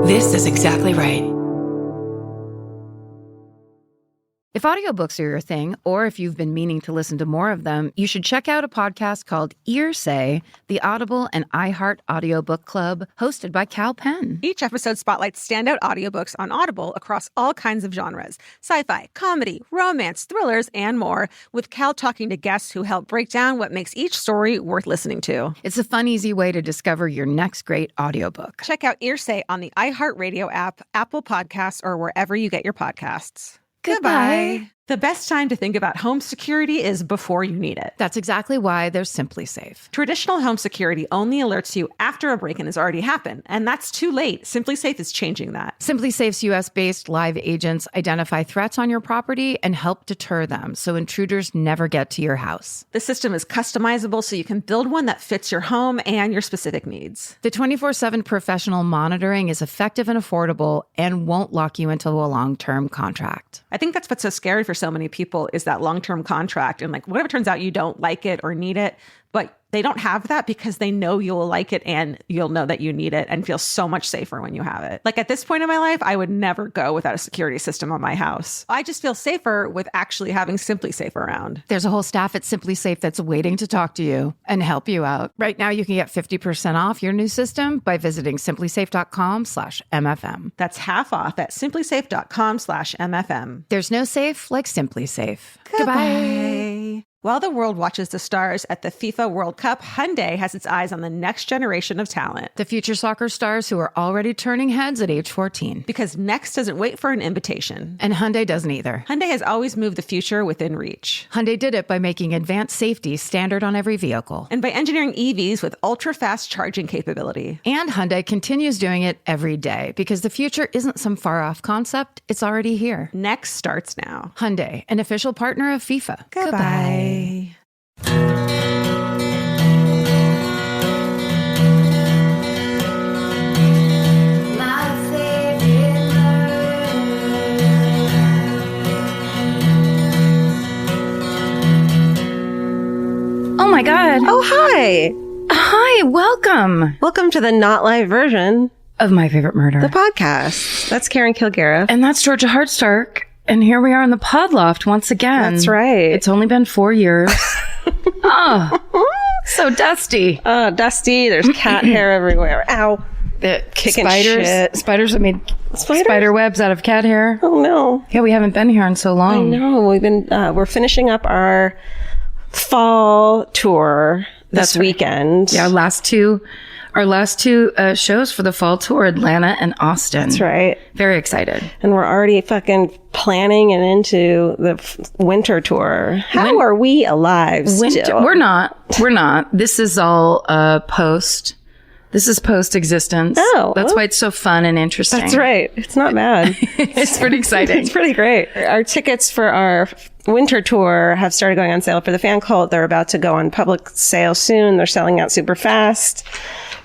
This is exactly right. If audiobooks are your thing, or if you've been meaning to listen to more of them, you should check out a podcast called Earsay, the Audible and iHeart Audiobook Club, hosted by Cal Penn. Each episode spotlights standout audiobooks on Audible across all kinds of genres. Sci-fi, comedy, romance, thrillers, and more, with Cal talking to guests who help break down what makes each story worth listening to. It's a fun, easy way to discover your next great audiobook. Check out Earsay on the iHeartRadio app, Apple Podcasts, or wherever you get your podcasts. Goodbye. The best time to think about home security is before you need it. That's exactly why there's Simply Safe. Traditional home security only alerts you after a break-in has already happened, and that's too late. Simply Safe is changing that. Simply Safe's U.S.-based live agents identify threats on your property and help deter them so intruders never get to your house. The system is customizable so you can build one that fits your home and your specific needs. The 24/7 professional monitoring is effective and affordable and won't lock you into a long-term contract. I think that's what's so scary for so many people is that long-term contract. And like, what if it turns out you don't like it or need it, but they don't have that because they know you'll like it and you'll know that you need it and feel so much safer when you have it. Like at this point in my life, I would never go without a security system on my house. I just feel safer with actually having Simply Safe around. There's a whole staff at Simply Safe that's waiting to talk to you and help you out. Right now, you can get 50% off your new system by visiting simplysafe.com/MFM. That's half off at simplysafe.com/MFM. There's no safe like Simply Safe. Goodbye. While the world watches the stars at the FIFA World Cup, Hyundai has its eyes on the next generation of talent. The future soccer stars who are already turning heads at age 14. Because next doesn't wait for an invitation. And Hyundai doesn't either. Hyundai has always moved the future within reach. Hyundai did it by making advanced safety standard on every vehicle. And by engineering EVs with ultra-fast charging capability. And Hyundai continues doing it every day because the future isn't some far-off concept, it's already here. Next starts now. Hyundai, an official partner of FIFA. Goodbye. Oh my God. Oh, hi. Hi, welcome. Welcome to the not live version Of My Favorite Murder. the podcast. That's Karen Kilgariff. And that's Georgia Hardstark. And here we are in the pod loft once again. That's right. It's only been 4 years. Oh, so dusty. Dusty. There's cat hair everywhere. Ow. The Kicking spiders. shit. Spiders have made Spiders? spider webs out of cat hair. Oh, no. Yeah, we haven't been here in so I long. know. We're finishing up our fall tour this weekend. Yeah, our last two shows for the fall tour, Atlanta and Austin. That's right. Very excited. And we're already fucking planning and into the winter tour. How are we alive still? We're not. This is all post. This is post-existence. Oh. That's why it's so fun and interesting. That's right. It's not bad. It's pretty exciting. It's pretty great. Our tickets for our winter tour have started going on sale for the fan cult. They're about to go on public sale soon. They're selling out super fast.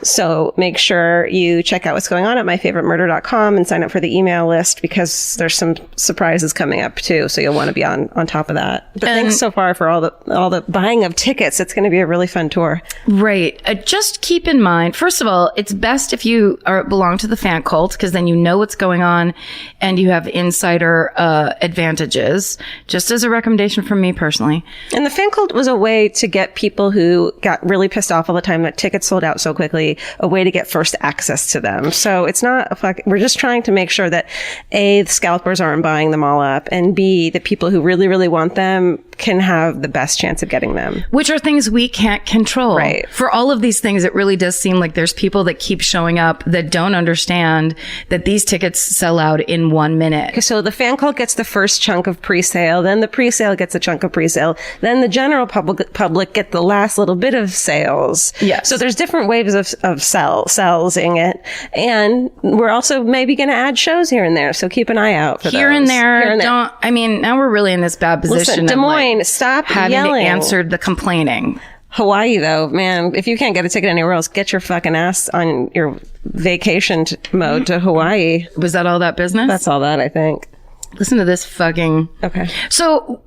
So make sure you check out what's going on at myfavoritemurder.com and sign up for the email list because there's some surprises coming up too. So you'll want to be on top of that. But thanks so far for all the buying of tickets. It's going to be a really fun tour. Right. Just keep in mind, first of all, it's best if you belong to the fan cult because then you know what's going on and you have insider advantages. Just as a recommendation from me personally. And the fan cult was a way to get people who got really pissed off all the time that tickets sold out so quickly, a way to get first access to them. So it's not we're just trying to make sure that A, the scalpers aren't buying them all up, and B, the people who really, really want them can have the best chance of getting them. Which are things we can't control. Right. For all of these things, it really does seem like there's people that keep showing up that don't understand that these tickets sell out in 1 minute. So the fan cult gets the first chunk of pre-sale, then the pre-sale gets a chunk of pre-sale, then the general public get the last little bit of sales. Yes. So there's different waves of sellsing it. And we're also maybe going to add shows here and there. So keep an eye out for Here those. and there. Now we're really in this bad position. Listen, Des of, Moines, stop having yelling. to answer the complaining. Hawaii, though, man, if you can't get a ticket anywhere else, get your fucking ass on your vacation mode to Hawaii. Was that all that business? That's all that, I think. Listen to this fucking... Okay. So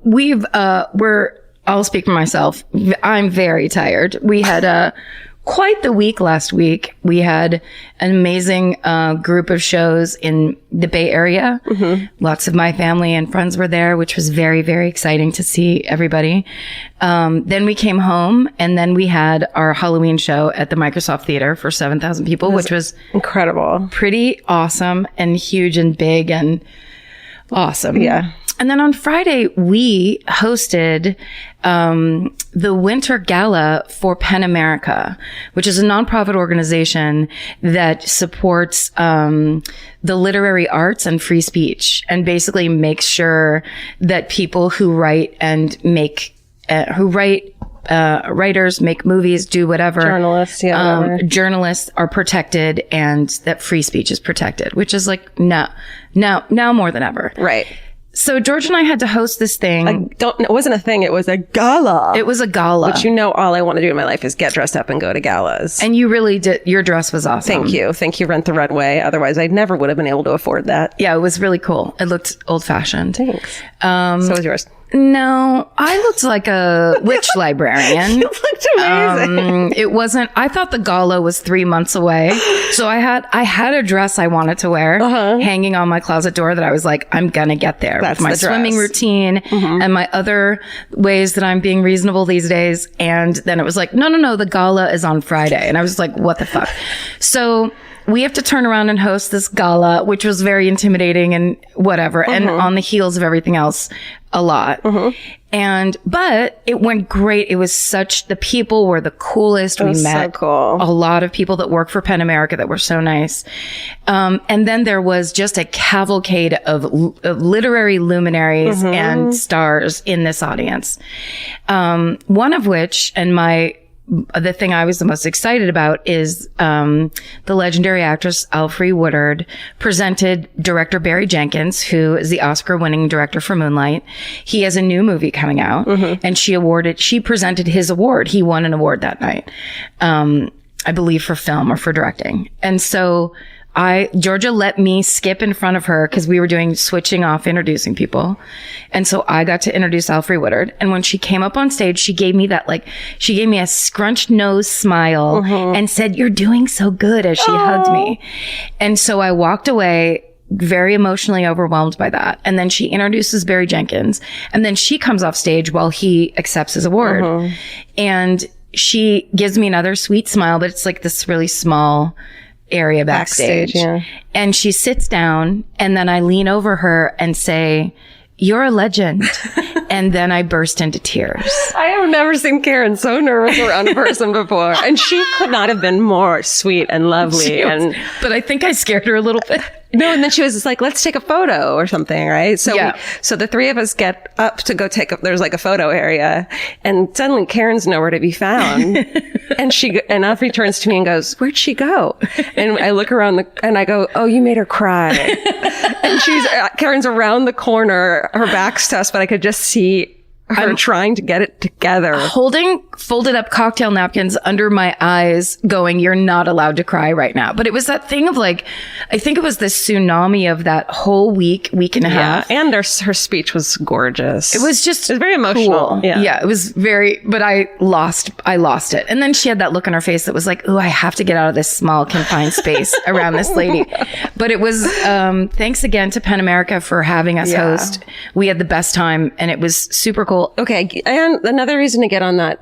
I'll speak for myself. I'm very tired. We had quite the week last week. We had an amazing group of shows in the Bay Area. Lots of my family and friends were there, which was very, very exciting to see everybody. Then we came home, and then we had our Halloween show at the Microsoft Theater for 7,000 people, which was incredible. Pretty awesome and huge and big and awesome. Yeah. And then on Friday, we hosted the Winter Gala for PEN America, which is a nonprofit organization that supports the literary arts and free speech, and basically makes sure that people who write and make writers make movies, do whatever. Journalists, whatever. Journalists are protected, and that free speech is protected, which is like now more than ever. Right. So George and I had to host this thing. It wasn't a thing. It was a gala. It was a gala. Which, all I want to do in my life is get dressed up and go to galas. And you really did. Your dress was awesome. Thank you. Thank you, Rent the Runway. Otherwise, I never would have been able to afford that. Yeah, it was really cool. It looked old fashioned. Thanks. So was yours. No, I looked like a witch librarian. You looked amazing. It wasn't. I thought the gala was 3 months away, so I had a dress I wanted to wear hanging on my closet door that I was like, I'm gonna get there. That's with my the dress. Swimming routine and my other ways that I'm being reasonable these days. And then it was like, no, the gala is on Friday, and I was like, what the fuck? So we have to turn around and host this gala, which was very intimidating and whatever, and on the heels of everything else, a lot. But it went great. It was the people were the coolest. We met so cool. A lot of people that work for PEN America that were so nice. And then there was just a cavalcade of literary luminaries and stars in this audience. One of which, and the thing I was the most excited about is the legendary actress Alfre Woodard presented director Barry Jenkins, who is the Oscar-winning director for Moonlight. He has a new movie coming out, and she presented his award. He won an award that night, I believe for film or for directing. And so Georgia let me skip in front of her because we were switching off introducing people. And so I got to introduce Alfre Woodard. And when she came up on stage, she gave me a scrunched nose smile and said, "You're doing so good," as she hugged me. And so I walked away very emotionally overwhelmed by that. And then she introduces Barry Jenkins, and then she comes off stage while he accepts his award. And she gives me another sweet smile, but it's like this really small area backstage. Yeah. And she sits down, and then I lean over her and say, "You're a legend." And then I burst into tears. I have never seen Karen so nervous around a person before. And she could not have been more sweet and lovely. But I think I scared her a little bit. No, and then she was just like, "Let's take a photo or something," right? So so the three of us get up to go there's like a photo area, and suddenly Karen's nowhere to be found. and Alfre turns to me and goes, "Where'd she go?" And I look around and I go, "Oh, you made her cry." And Karen's around the corner, her back's to us, but I could just see her trying to get it together. Holding folded up cocktail napkins under my eyes going, "You're not allowed to cry right now." But it was that thing of I think it was the tsunami of that whole week and a half. And her speech was gorgeous. It was very emotional. Cool. Yeah, it was but I lost it. And then she had that look on her face that was like, "Ooh, I have to get out of this small confined space around this lady." But it was, thanks again to PEN America for having us host. We had the best time, and it was super cool. Okay. And another reason to get on that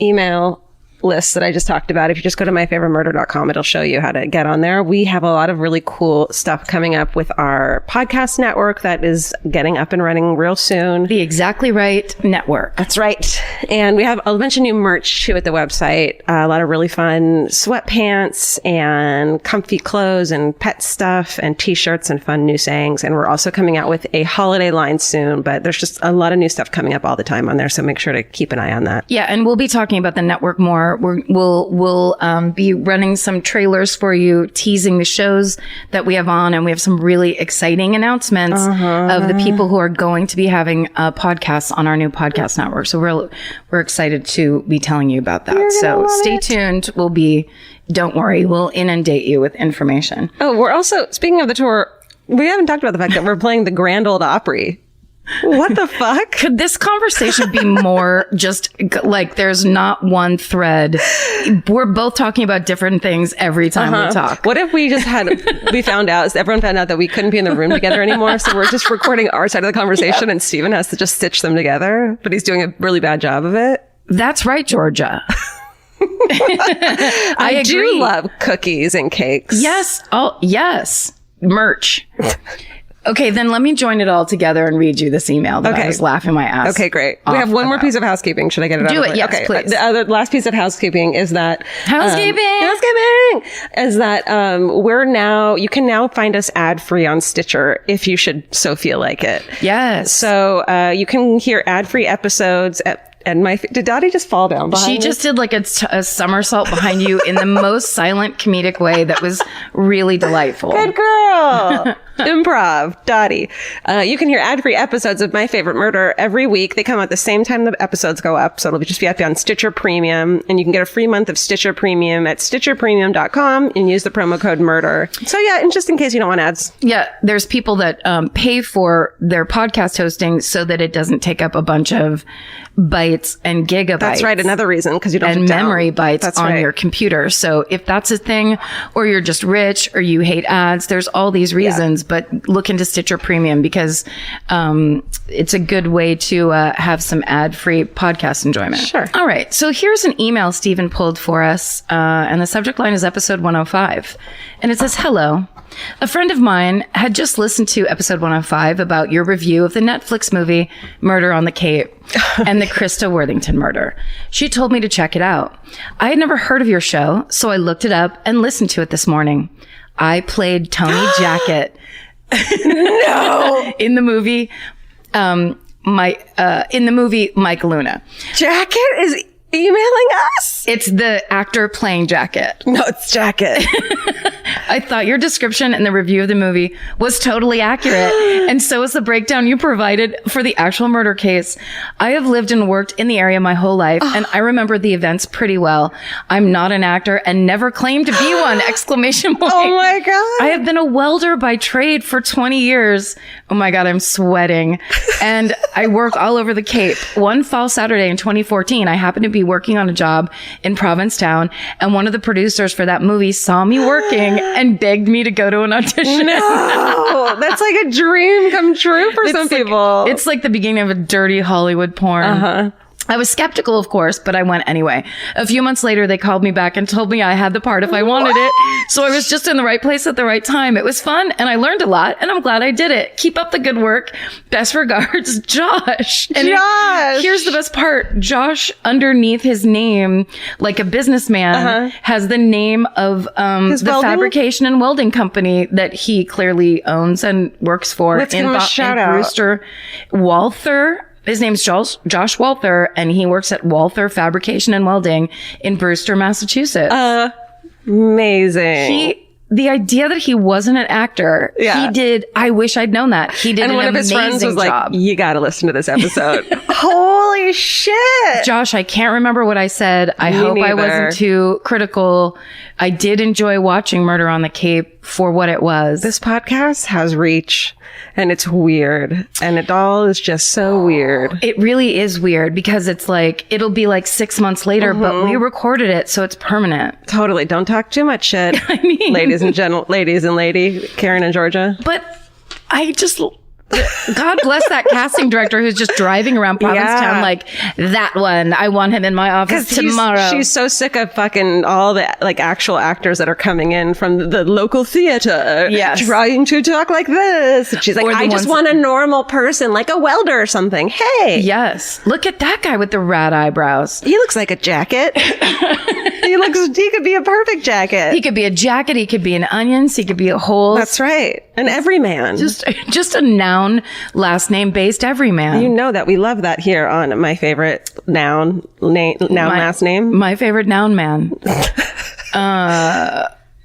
email list that I just talked about, if you just go to myfavoritmurder.com, it'll show you how to get on there. We have a lot of really cool stuff coming up with our podcast network that is getting up and running real soon. The Exactly Right Network. That's right. And we have a bunch of new merch too at the website. A lot of really fun sweatpants and comfy clothes and pet stuff and t-shirts and fun new sayings. And we're also coming out with a holiday line soon, but there's just a lot of new stuff coming up all the time on there. So make sure to keep an eye on that. Yeah. And we'll be talking about the network more. We'll be running some trailers for you, teasing the shows that we have on, and we have some really exciting announcements of the people who are going to be having podcasts on our new podcast network. So we're excited to be telling you about that. So stay tuned. Don't worry, we'll inundate you with information. Oh, we're also, speaking of the tour, we haven't talked about the fact that we're playing the Grand Ole Opry What the fuck? Could this conversation be more just like there's not one thread? We're both talking about different things every time we talk. What if we just everyone found out that we couldn't be in the room together anymore, so we're just recording our side of the conversation and Steven has to just stitch them together, but he's doing a really bad job of it? That's right, Georgia. I agree. do love cookies and cakes. Yes. Oh, yes. Merch. Okay, then let me join it all together and read you this email that I was laughing my ass. Okay, great. We have one more piece of housekeeping. Should I get it out of the way? Do it, yes, okay. please. The other last piece of housekeeping is that Housekeeping is that you can now find us ad free on Stitcher if you should so feel like it. Yes. So you can hear ad free episodes did Dottie just fall down behind She me? just did like a somersault behind you in the most silent comedic way that was really delightful. Good girl. Improv. Dottie. You can hear ad-free episodes of My Favorite Murder every week. They come out the same time the episodes go up. So it'll just be up on Stitcher Premium. And you can get a free month of Stitcher Premium at stitcherpremium.com and use the promo code MURDER. So yeah, and just in case you don't want ads. Yeah, there's people that pay for their podcast hosting so that it doesn't take up a bunch of bytes and gigabytes. That's right. Another reason, because you don't and have to memory bytes That's on right. your computer. So if that's a thing, or you're just rich, or you hate ads, there's all these reasons. But look into Stitcher Premium because it's a good way to have some ad-free podcast enjoyment. Sure. All right. So here's an email Stephen pulled for us, and the subject line is episode 105, and it says, "Hello. A friend of mine had just listened to episode 105 about your review of the Netflix movie Murder on the Cape and the Krista Worthington murder. She told me to check it out. I had never heard of your show, so I looked it up and listened to it this morning. I played Tony Jacket No. in the movie Mike Luna. Jacket is emailing us? It's the actor playing Jacket. No, it's Jacket. I thought your description and the review of the movie was totally accurate, and so is the breakdown you provided for the actual murder case. I have lived and worked in the area my whole life, and I remember the events pretty well. I'm not an actor and never claimed to be one! Exclamation point. Oh my God. I have been a welder by trade for 20 years. Oh my God, I'm sweating. And I work all over the Cape. One fall Saturday in 2014, I happened to be working on a job in Provincetown, and one of the producers for that movie saw me working and begged me to go to an audition. No, that's like a dream come true for some people. It's like the beginning of a dirty Hollywood porn. I was skeptical, of course, but I went anyway. A few months later, they called me back and told me I had the part if I wanted it. So I was just in the right place at the right time. It was fun, and I learned a lot, and I'm glad I did it. Keep up the good work. Best regards, Josh. And Josh! Here's the best part. Josh, underneath his name, like a businessman, has the name of the welding? fabrication and welding company that he clearly owns and works for. Let's give him a shout out. Brewster Walther. His name's Josh Walther, and he works at Walther Fabrication and Welding in Brewster, Massachusetts. Amazing. The idea that he wasn't an actor, Yeah. he did. I wish I'd known that. He did and an one of his friends amazing was job. like, you got to listen to this episode. Holy shit. Josh, I can't remember what I said. I hope I neither. wasn't too critical. I did enjoy watching Murder on the Cape for what it was. This podcast has reach, and it's weird, and it all is just so weird. It really is weird because it's like, it'll be like 6 months later, but we recorded it, so it's permanent. Totally. Don't talk too much shit. I mean, ladies and lady, Karen and Georgia. but I just, God bless that casting director who's just driving around Provincetown Yeah. like, that one, I want him in my office tomorrow. She's so sick of fucking all the like actual actors that are coming in from the local theater. Yes. Trying to talk like this. And she's like, Or the I just ones- want a normal person, like a welder or something. Hey. Yes. Look at that guy with the rat eyebrows. He looks like a jacket. He could be a perfect jacket. He could be a jacket. He could be an onions. He could be a hole. That's right. An everyman. Just a noun, last name based everyman. You know that we love that here on My Favorite Noun Last Name. My favorite noun man.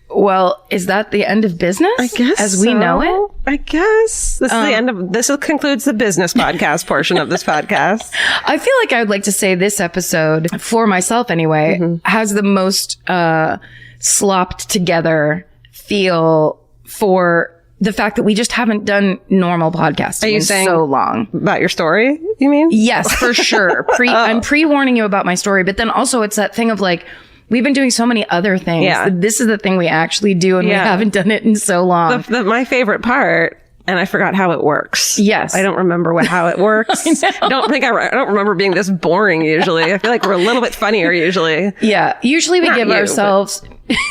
Well, is that the end of business? I guess as we know it. I guess this is the end of this. Concludes the business podcast portion of this podcast. I feel like I would like to say this episode, for myself anyway, has the most slopped together feel for the fact that we just haven't done normal podcasting in so long. About your story, you mean? Yes, for sure. I'm pre-warning you about my story, but then also it's that thing of like, we've been doing so many other things. Yeah. This is the thing we actually do, and we haven't done it in so long. My favorite part, and I forgot how it works. Yes. I don't remember how it works. I don't remember being this boring usually. I feel like we're a little bit funnier usually. Yeah. Usually we Not give you, ourselves...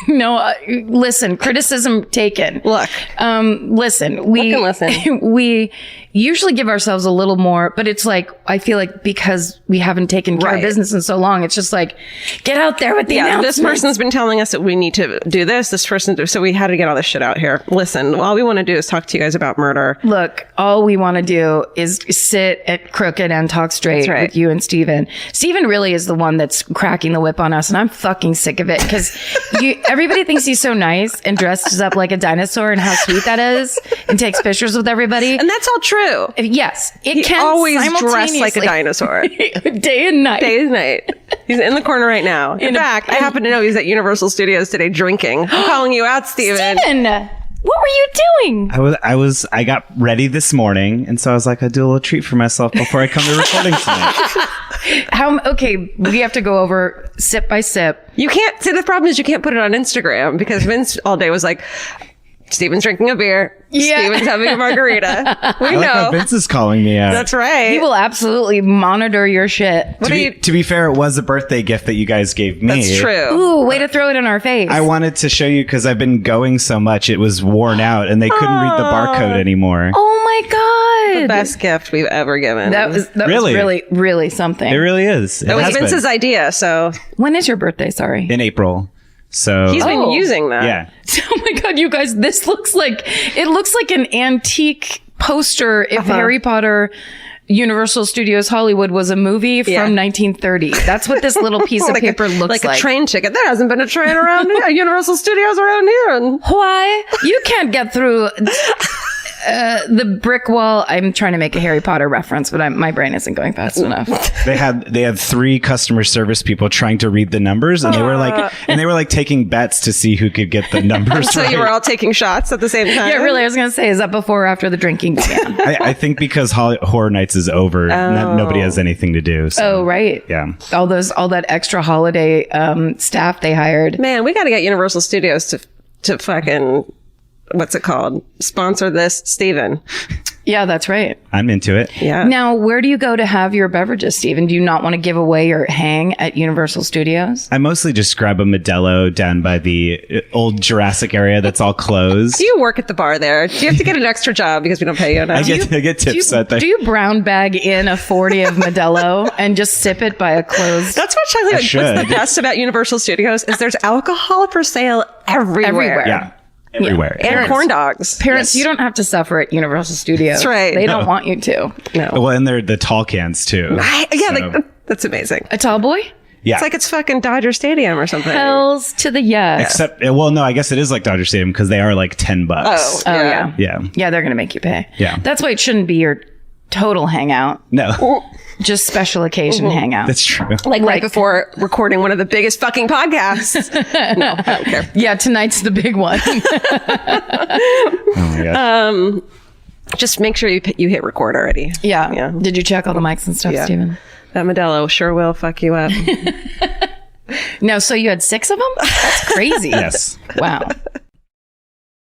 No, listen, criticism taken. Look. Listen, Listen. we usually give ourselves a little more, but it's like, I feel like because we haven't taken care of business in so long, it's just like, get out there with the announcements. This person's been telling us that we need to do this person, so we had to get all this shit out here. Listen, all we want to do is talk to you guys about murder. Look, all we want to do is sit at Crooked and talk straight with you and Steven. Steven really is the one that's cracking the whip on us, and I'm fucking sick of it because everybody thinks he's so nice and dresses up like a dinosaur and how sweet that is and takes pictures with everybody. And that's all true. Yes, He can always dressed like a dinosaur. Day and night. Day and night. He's in the corner right now. In fact, I happen to know he's at Universal Studios today drinking. I'm calling you out, Steven. Steven, what were you doing? I got ready this morning, and so I was like, I'll do a little treat for myself before I come to recording tonight. Okay, we have to go over sip by sip. You can't see, the problem is you can't put it on Instagram because Vince all day was like, Steven's drinking a beer. Yeah. Steven's having a margarita. We I know. like how Vince is calling me out. That's right. He will absolutely monitor your shit. To be fair, it was a birthday gift that you guys gave me. That's true. Ooh, way to throw it in our face. I wanted to show you because I've been going so much, it was worn out, and they couldn't read the barcode anymore. Oh my God. The best gift we've ever given. That was Really? really, really something. It really is. That was Vince's idea, so When is your birthday? Sorry. in April. So he's been using that. yeah. Oh my God, you guys, this looks like an antique poster if Harry Potter Universal Studios Hollywood was a movie from 1930. That's what this little piece of paper looks like. Like a train ticket. There hasn't been a train around here, Universal Studios around here. And Why? You can't get through the brick wall. I'm trying to make a Harry Potter reference, but my brain isn't going fast enough. They had 3 customer service people trying to read the numbers, and they were like taking bets to see who could get the numbers so right. you were all taking shots at the same time? Yeah, really. I was going to say, is that before or after the drinking began? I think because Horror Nights is over, nobody has anything to do. So, Oh, right. Yeah. All that extra holiday staff they hired. Man, we got to get Universal Studios to fucking, what's it called? Sponsor this, Steven. Yeah, that's right. I'm into it. Yeah. Now, where do you go to have your beverages, Steven? Do you not want to give away your hang at Universal Studios? I mostly just grab a Modelo down by the old Jurassic area that's all closed. Do you work at the bar there? Do you have to get an extra job because we don't pay you enough? I get tips at the... Do you brown bag in a 40 of Modelo and just sip it by a closed... That's what Charlie. What's the best about Universal Studios is there's alcohol for sale everywhere. Yeah. Everywhere. And corn dogs. Parents, Yes. you don't have to suffer at Universal Studios. That's right. They don't want you to. No. Well, and they're the tall cans too. That's amazing. A tall boy? Yeah. It's like it's fucking Dodger Stadium or something. Hells to the yes. Except, well, no, I guess it is like Dodger Stadium because they are like $10. Oh, Oh, yeah. Yeah. Yeah, they're going to make you pay. Yeah. That's why it shouldn't be your total hangout. No, Just special occasion hangout. that's true. Like right before recording one of the biggest fucking podcasts. No, I don't care. Yeah, tonight's the big one. Oh my God. Just make sure you hit record already. Yeah. Did you check all the mics and stuff, Yeah. Steven? That Modelo sure will fuck you up. No, so you had 6 of them? That's crazy. Yes. Wow.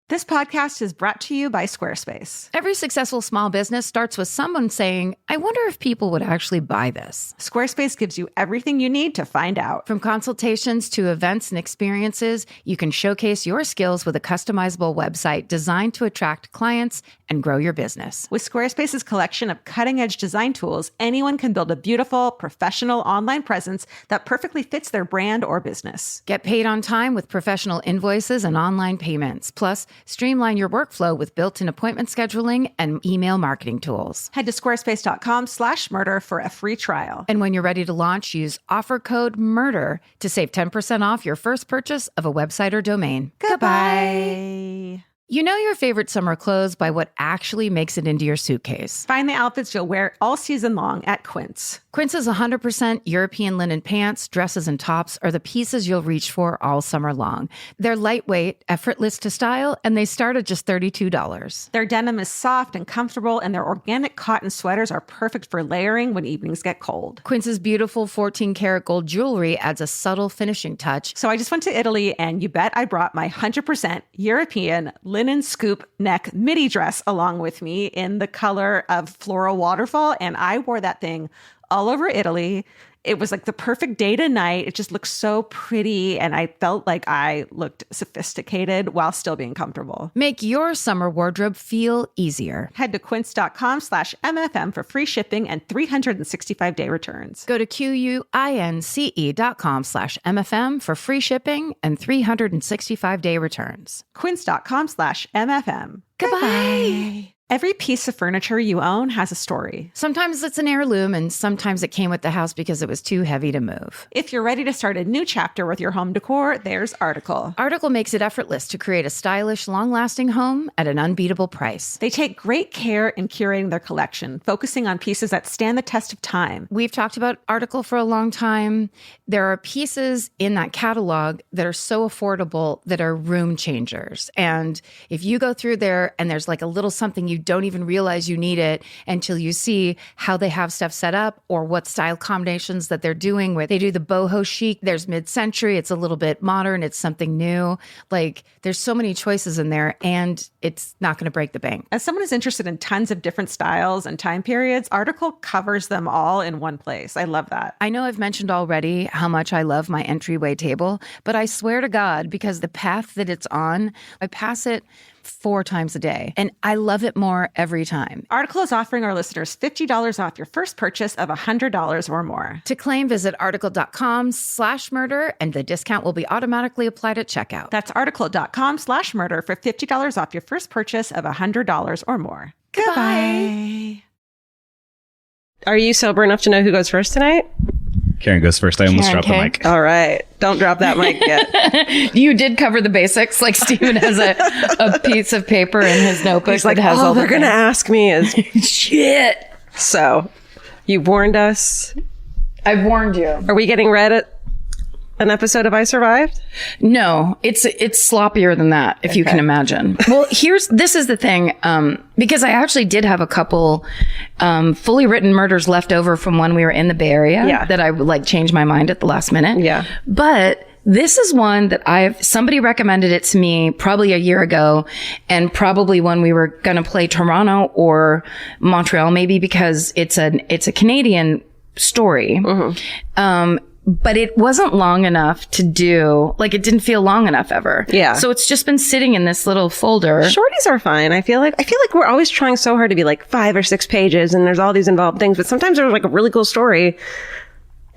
This podcast is brought to you by Squarespace. Every successful small business starts with someone saying, I wonder if people would actually buy this. Squarespace gives you everything you need to find out. From consultations to events and experiences, you can showcase your skills with a customizable website designed to attract clients and grow your business. With Squarespace's collection of cutting-edge design tools, anyone can build a beautiful, professional online presence that perfectly fits their brand or business. Get paid on time with professional invoices and online payments. Plus, streamline your workflow with built-in appointment scheduling and email marketing tools. Head to squarespace.com/murder for a free trial. And when you're ready to launch, use offer code MURDER to save 10% off your first purchase of a website or domain. Goodbye. You know your favorite summer clothes by what actually makes it into your suitcase. Find the outfits you'll wear all season long at Quince. Quince's 100% European linen pants, dresses, and tops are the pieces you'll reach for all summer long. They're lightweight, effortless to style, and they start at just $32. Their denim is soft and comfortable, and their organic cotton sweaters are perfect for layering when evenings get cold. Quince's beautiful 14-karat gold jewelry adds a subtle finishing touch. So I just went to Italy, and you bet I brought my 100% European linen scoop neck midi dress along with me in the color of floral waterfall, and I wore that thing all over Italy. It was like the perfect day to night. It just looked so pretty, and I felt like I looked sophisticated while still being comfortable. Make your summer wardrobe feel easier. Head to quince.com/MFM for free shipping and 365-day returns. Go to QUINCE.com/MFM for free shipping and 365-day returns. Quince.com/MFM. Goodbye. Every piece of furniture you own has a story. Sometimes it's an heirloom, and sometimes it came with the house because it was too heavy to move. If you're ready to start a new chapter with your home decor, there's Article. Article makes it effortless to create a stylish, long-lasting home at an unbeatable price. They take great care in curating their collection, focusing on pieces that stand the test of time. We've talked about Article for a long time. There are pieces in that catalog that are so affordable that are room changers. And if you go through there and there's like a little something you don't even realize you need it until you see how they have stuff set up or what style combinations that they're doing with. They do the boho chic. There's mid-century. It's a little bit modern. It's something new. Like there's so many choices in there, and it's not going to break the bank. As someone who's interested in tons of different styles and time periods, Article covers them all in one place. I love that. I know I've mentioned already how much I love my entryway table, but I swear to God, because the path that it's on, I pass it 4 times a day, and I love it more every time. Article is offering our listeners $50 off your first purchase of $100 or more. To claim, visit article.com/murder, and the discount will be automatically applied at checkout. That's article.com/murder for $50 off your first purchase of $100 or more. Goodbye. Are you sober enough to know who goes first tonight? Karen goes first. I almost Karen dropped the K. mic. All right. Don't drop that mic yet. You did cover the basics. Like Steven has a piece of paper in his notebook He's like, that has all they're going to ask me is shit. So you warned us. I've warned you. Are we getting read at an episode of I Survived? No, it's sloppier than that, if you can imagine. Well, this is the thing, because I actually did have a couple fully written murders left over from when we were in the Bay Area that I would like change my mind at the last minute. Yeah. But this is one that somebody recommended it to me probably a year ago, and probably when we were going to play Toronto or Montreal, maybe, because it's a Canadian story. Mm-hmm. But it wasn't long enough to do, like it didn't feel long enough ever. Yeah. So it's just been sitting in this little folder. Shorties are fine. I feel like we're always trying so hard to be like 5 or 6 pages and there's all these involved things, but sometimes there's like a really cool story.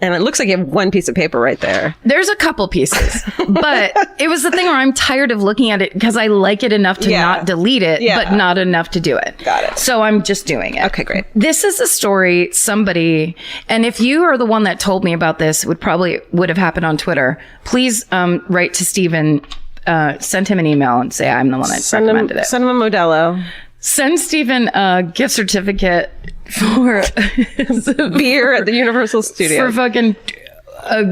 And it looks like you have one piece of paper right there. There's a couple pieces, but it was the thing where I'm tired of looking at it because I like it enough to not delete it, but not enough to do it. Got it. So I'm just doing it. Okay, great. This is a story somebody, and if you are the one that told me about this, would have happened on Twitter. Please write to Steven, send him an email and say I'm the one that recommended it. Send him a Modello. Send Steven a gift certificate for beer at the Universal Studios. For fucking oh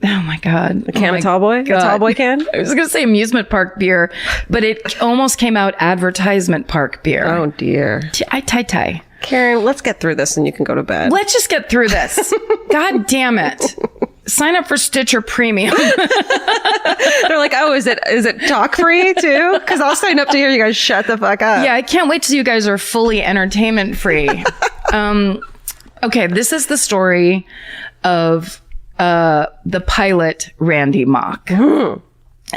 my God. A can of Tall Boy? God. A Tall Boy can? I was going to say amusement park beer, but it almost came out advertisement park beer. Oh dear. Tai. Karen, let's get through this and you can go to bed. Let's just get through this. God damn it. Sign up for Stitcher Premium. They're like, oh, is it talk free too? Because I'll sign up to hear you guys shut the fuck up. Yeah, I can't wait till you guys are fully entertainment free. Okay, this is the story of the pilot Randy Mock.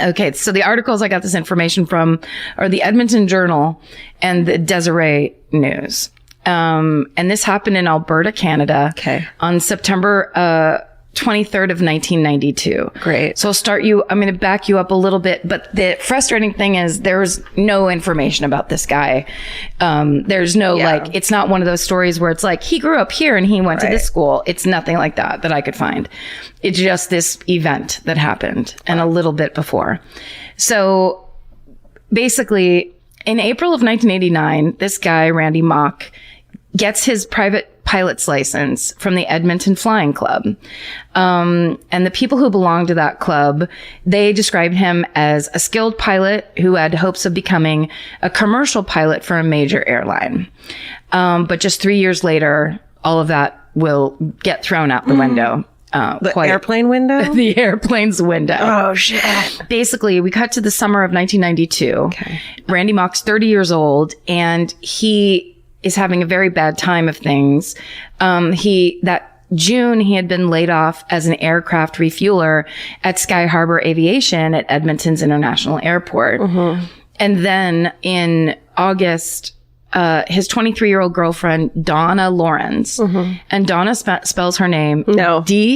Okay, so the articles I got this information from are the Edmonton Journal and the Deseret News. And this happened in Alberta, Canada. Okay. On September 23rd of 1992. Great. So I'm going to back you up a little bit, but the frustrating thing is there's no information about this guy. There's no it's not one of those stories where it's like he grew up here and he went to this school. It's nothing like that I could find. It's just this event that happened and a little bit before. So basically, in April of 1989, this guy, Randy Mock, gets his private pilot's license from the Edmonton Flying Club. And the people who belonged to that club, they described him as a skilled pilot who had hopes of becoming a commercial pilot for a major airline. But just 3 years later, all of that will get thrown out the window. The airplane window? The airplane's window. Oh, shit. Basically, we cut to the summer of 1992. Okay. Randy Mock's 30 years old, and he is having a very bad time of things. That June, he had been laid off as an aircraft refueler at Sky Harbor Aviation at Edmonton's International Airport. And then in August, his 23-year-old girlfriend, Dawna Lawrence, and Dawna spells her name D-A-W-N-A,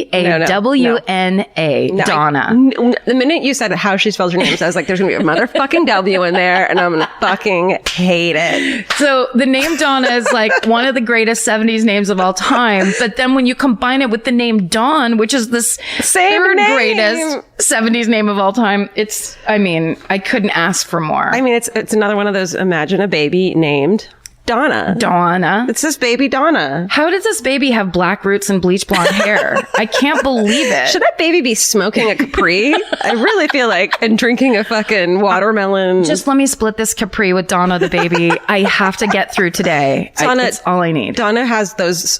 Dawna. The minute you said how she spells her name, I was like, there's going to be a motherfucking W in there, and I'm going to fucking hate it. So the name Dawna is like one of the greatest 70s names of all time. But then when you combine it with the name Dawn, which is this third greatest 70s name of all time, I couldn't ask for more. I mean, it's another one of those, imagine a baby named Dawna. It's this baby Dawna. How does this baby have black roots and bleach blonde hair? I can't believe it. Should that baby be smoking a Capri? I really feel like, and drinking a fucking watermelon. Just let me split this Capri with Dawna the baby. I have to get through today. That's all I need. Dawna has those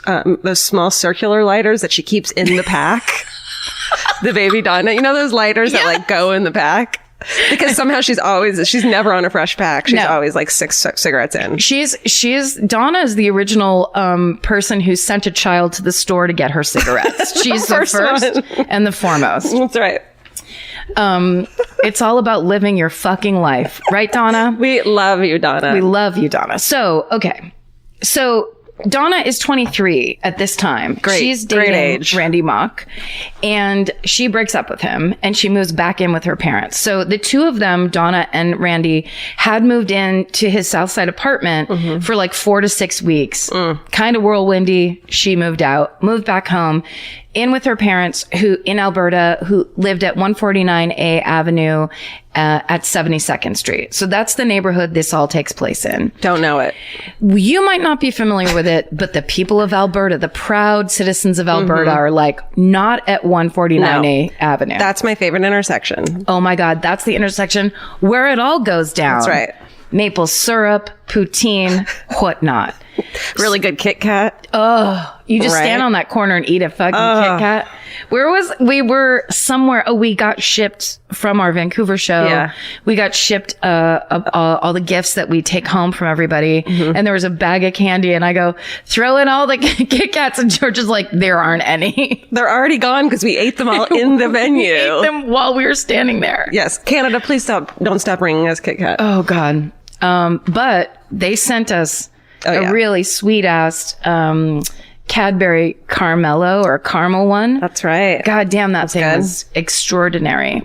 small circular lighters that she keeps in the pack. The baby Dawna. You know those lighters that like go in the pack? Because somehow she's never on a fresh pack. She's always like 6 cigarettes in. Dawna is the original person who sent a child to the store to get her cigarettes. She's the first and the foremost. That's right. It's all about living your fucking life. Right, Dawna? We love you, Dawna. We love you, Dawna. So, okay. So, Dawna is 23 at this time. She's dating Randy Mock, and she breaks up with him, and she moves back in with her parents. So the two of them, Dawna and Randy, had moved in to his Southside apartment for like 4 to 6 weeks. Kind of whirlwindy. She moved back home, in with her parents in Alberta, who lived at 149A Avenue at 72nd Street. So that's the neighborhood this all takes place in. Don't know it. You might not be familiar with it, but the people of Alberta, the proud citizens of Alberta, are like not at 149A Avenue. That's my favorite intersection. Oh my God, that's the intersection where it all goes down. That's right. Maple syrup, poutine, whatnot. Really good Kit Kat. Oh, you just stand on that corner and eat a fucking Kit Kat. We were somewhere. Oh, we got shipped from our Vancouver show. Yeah. We got shipped all the gifts that we take home from everybody. And there was a bag of candy, and I go, throw in all the Kit Kats, and George is like, there aren't any. They're already gone because we ate them all in the venue. We ate them while we were standing there. Yes. Canada, please don't stop bringing us Kit Kat. Oh God. But they sent us a really sweet-ass Cadbury Carmelo or caramel one. That's right. God damn, that thing was extraordinary.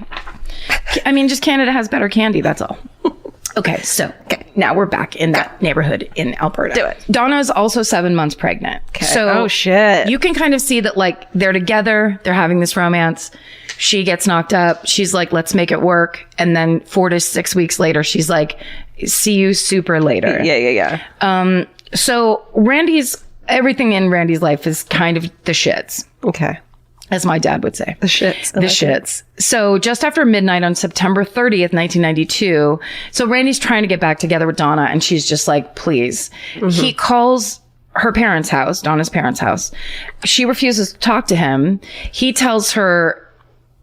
I mean, just Canada has better candy, that's all. Okay, so now we're back in that neighborhood in Alberta. Do it. Dawna is also 7 months pregnant. Okay. So oh, shit. You can kind of see that, like, they're together, they're having this romance. She gets knocked up. She's like, let's make it work. And then 4 to 6 weeks later, she's like, see you super later. Yeah. So everything in Randy's life is kind of the shits. Okay. As my dad would say. The shits. The shits. So just after midnight on September 30th, 1992, so Randy's trying to get back together with Dawna, and she's just like, please. He calls her parents' house, Dawna's parents' house. She refuses to talk to him. He tells her,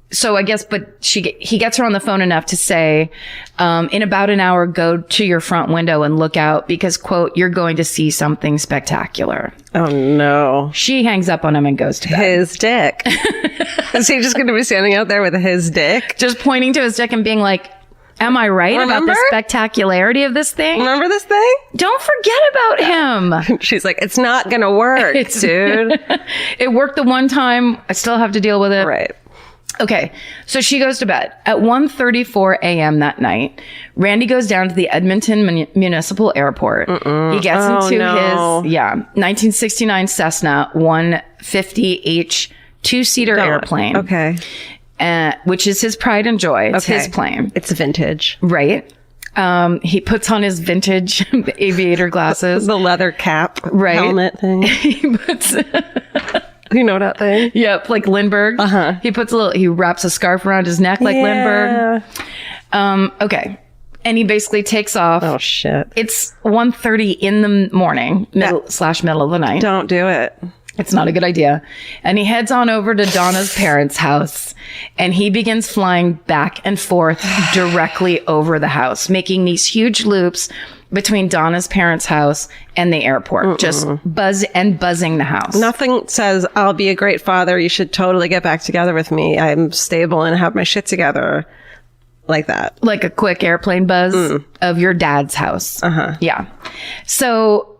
so I guess, but he gets her on the phone enough to say, in about an hour, go to your front window and look out because, quote, you're going to see something spectacular. Oh, no. She hangs up on him and goes to bed. His dick. Is he just going to be standing out there with his dick? Just pointing to his dick and being like, am I right about the spectacularity of this thing? Remember this thing? Don't forget about him. She's like, it's not going to work, dude. It worked the one time. I still have to deal with it. Right. Okay, so she goes to bed. At 1:34 a.m. that night, Randy goes down to the Edmonton Municipal Airport. He gets into his 1969 Cessna 150H two-seater airplane. Okay. Which is his pride and joy. It's his plane. It's vintage. Right. He puts on his vintage aviator glasses. The leather cap, Right. helmet thing. He puts, You know that thing? yep, like Lindbergh. He wraps a scarf around his neck like Lindbergh. Okay. And he basically takes off. Oh, shit. It's 1:30 in the morning, middle of the night. Don't do it. It's not a good idea. And he heads on over to Dawna's parents' house, and he begins flying back and forth directly over the house, making these huge loops between Dawna's parents' house and the airport, just buzzing the house. Nothing says, I'll be a great father. You should totally get back together with me. I'm stable and have my shit together. Like that. Like a quick airplane buzz of your dad's house. Yeah. So,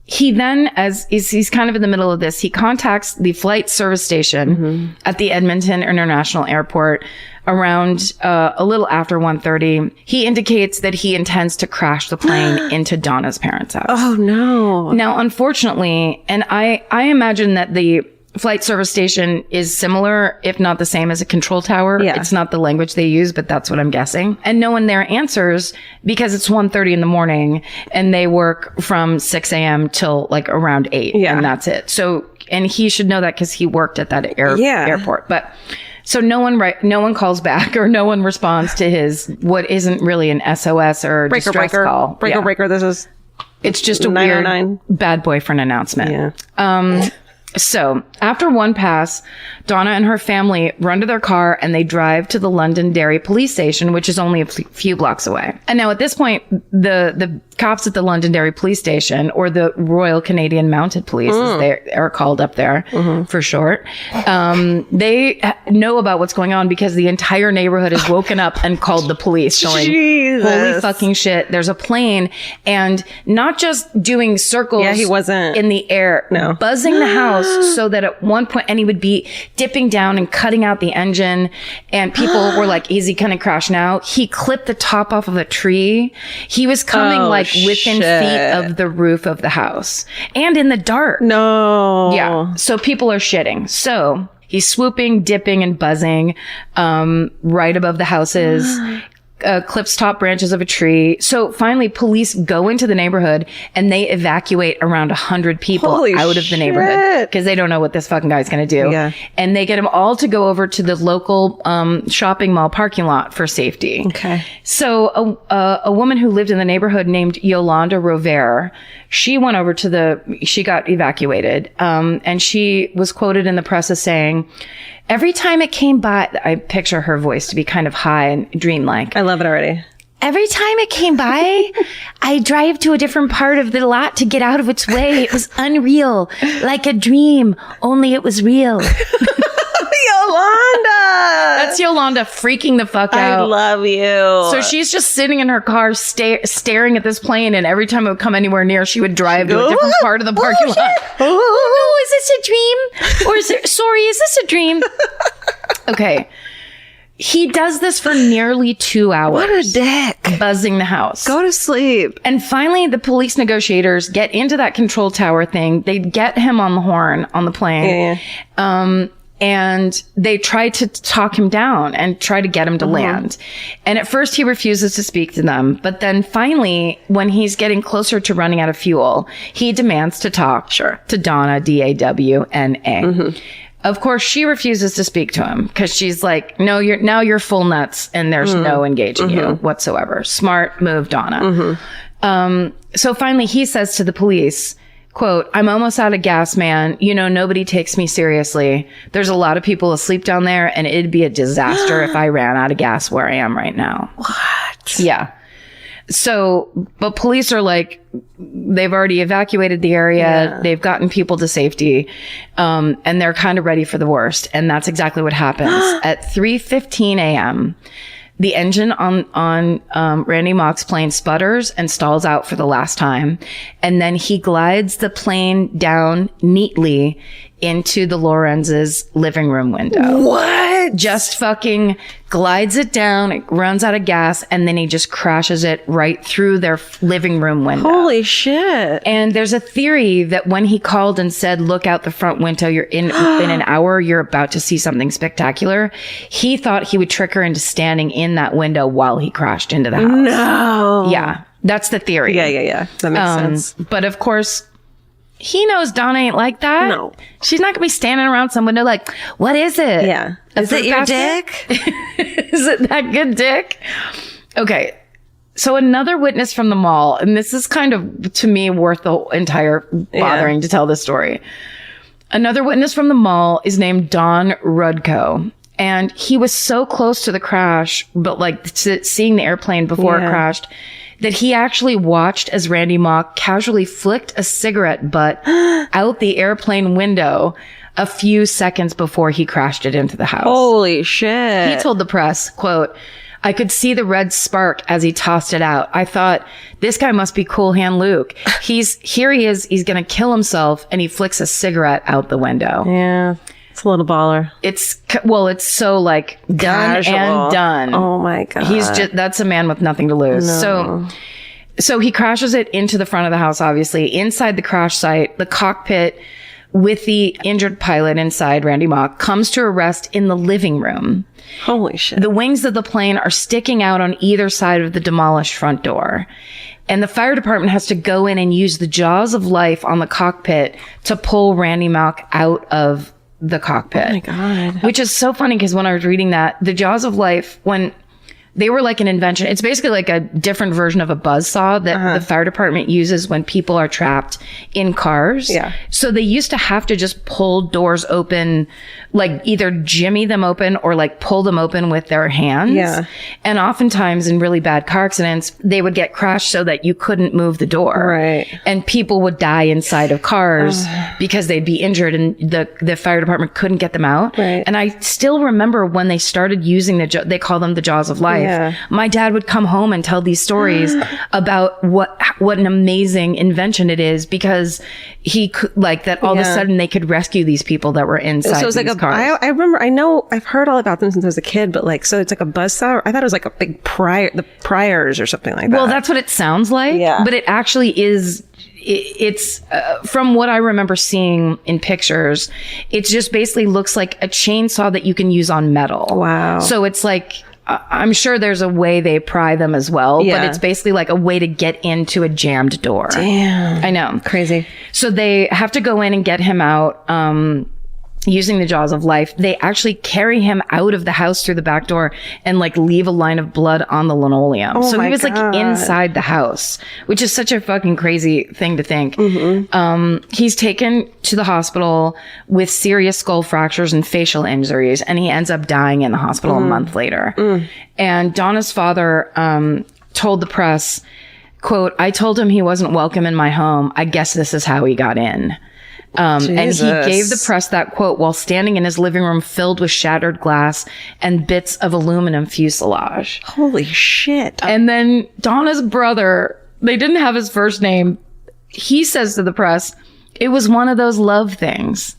he then, as he's kind of in the middle of this, he contacts the flight service station at the Edmonton International Airport around a little after 1:30. He indicates that he intends to crash the plane into Dawna's parents' house. Oh, no. Now, unfortunately, and I imagine that the flight service station is similar, if not the same as a control tower. Yeah. It's not the language they use, but that's what I'm guessing. And no one there answers because it's 1:30 in the morning and they work from 6 a.m. till like around 8. Yeah. And that's it. So, and he should know that because he worked at that airport. But so no one calls back or no one responds to his, what isn't really an SOS or distress call. Breaker. This is It's just a 909. weird bad boyfriend announcement. Yeah. So after one pass, Dawna and her family run to their car and they drive to the Londonderry police station, which is only a few blocks away. And now at this point, the cops at the Londonderry police station, or the Royal Canadian Mounted Police, as they are called up there for short, they know about what's going on because the entire neighborhood has woken up and called the police, going, holy fucking shit, there's a plane, and not just doing circles he wasn't in the air, buzzing the house so that at one point, and he would be dipping down and cutting out the engine, and people were like, is he gonna crash now? He clipped the top off of a tree. He was coming within feet of the roof of the house and in the dark. No. Yeah. So people are shitting. So he's swooping, dipping, and buzzing right above the houses. Clips top branches of a tree. So finally, police go into the neighborhood and they evacuate around 100 people out of the neighborhood because they don't know what this fucking guy's going to do. Yeah. And they get them all to go over to the local shopping mall parking lot for safety. Okay. So a woman who lived in the neighborhood named Yolanda Rovere, she went over she got evacuated. And she was quoted in the press as saying, every time it came by, I picture her voice to be kind of high and dreamlike. I love it already. Every time it came by, I drive to a different part of the lot to get out of its way. It was unreal, like a dream, only it was real. Yolanda! That's Yolanda freaking the fuck out. I love you. So she's just sitting in her car staring at this plane, and every time it would come anywhere near, she would drive to a different part of the parking lot. Oh, no, is this a dream? Or is this a dream? Okay. He does this for nearly 2 hours. What a dick. Buzzing the house. Go to sleep. And finally, the police negotiators get into that control tower thing. They get him on the horn on the plane. Yeah. And they try to talk him down and try to get him to land. And at first he refuses to speak to them. But then finally, when he's getting closer to running out of fuel, he demands to talk to Dawna, Dawna. Of course, she refuses to speak to him because she's like, no, you're full nuts and there's no engaging you whatsoever. Smart move, Dawna. So finally he says to the police, quote, I'm almost out of gas, man. Nobody takes me seriously. There's a lot of people asleep down there and it'd be a disaster if I ran out of gas where I am right now. What? Yeah. So, but police are like, they've already evacuated the area. Yeah. They've gotten people to safety. And they're kind of ready for the worst. And that's exactly what happens. At 3:15 a.m., the engine on Randy Mock's plane sputters and stalls out for the last time. And then he glides the plane down neatly into the Lorenz's living room window. What? Just fucking glides it down, it runs out of gas, and then he just crashes it right through their living room window. Holy shit. And there's a theory that when he called and said, look out the front window, you're in an hour, you're about to see something spectacular. He thought he would trick her into standing in that window while he crashed into the house. No. Yeah. That's the theory. Yeah. That makes sense. But of course, he knows Dawna ain't like that. No. She's not going to be standing around some window like, what is it? Yeah. A Is it fruit your basket? dick? Is it that good dick? Okay. So another witness from the mall, and this is kind of, to me, worth the entire bothering to tell this story. Another witness from the mall is named Don Rudko. And he was so close to the crash, but like seeing the airplane before it crashed, that he actually watched as Randy Mock casually flicked a cigarette butt out the airplane window a few seconds before he crashed it into the house. Holy shit. He told the press, quote, I could see the red spark as he tossed it out. I thought, this guy must be Cool Hand Luke. Here he is. He's going to kill himself. And he flicks a cigarette out the window. Yeah. It's a little baller. It's so like done Casual. and done. Oh my God. That's a man with nothing to lose. No. So he crashes it into the front of the house, obviously. Inside the crash site, the cockpit with the injured pilot inside, Randy Mock, comes to a rest in the living room. Holy shit. The wings of the plane are sticking out on either side of the demolished front door. And the fire department has to go in and use the jaws of life on the cockpit to pull Randy Mock out of the cockpit. Oh my God. Which is so funny because when I was reading that, the jaws of life, when they were like an invention, it's basically like a different version of a buzzsaw that the fire department uses when people are trapped in cars. Yeah. So they used to have to just pull doors open, like either jimmy them open or like pull them open with their hands. Yeah. And oftentimes in really bad car accidents, they would get crashed so that you couldn't move the door. Right. And people would die inside of cars because they'd be injured and the fire department couldn't get them out. Right. And I still remember when they started using they call them the jaws of life. Yeah. My dad would come home and tell these stories about what an amazing invention it is because he could like that all of a sudden they could rescue these people that were inside So it's these like cars. I remember, I've heard all about them since I was a kid, but like, so it's like a buzzsaw. I thought it was like a big the priors or something like that. Well, that's what it sounds like. Yeah. But it actually is. It's from what I remember seeing in pictures, it just basically looks like a chainsaw that you can use on metal. Wow. So it's like, I'm sure there's a way they pry them as well, but it's basically like a way to get into a jammed door. Damn. I know. Crazy. So they have to go in and get him out. Using the jaws of life, they actually carry him out of the house through the back door and like leave a line of blood on the linoleum. So he was like inside the house, which is such a fucking crazy thing to think. He's taken to the hospital with serious skull fractures and facial injuries, and he ends up dying in the hospital a month later. And Dawna's father told the press, quote, I told him he wasn't welcome in my home. I guess this is how he got in. And he gave the press that quote while standing in his living room filled with shattered glass and bits of aluminum fuselage. Holy shit. And then Dawna's brother, they didn't have his first name. He says to the press, it was one of those love things.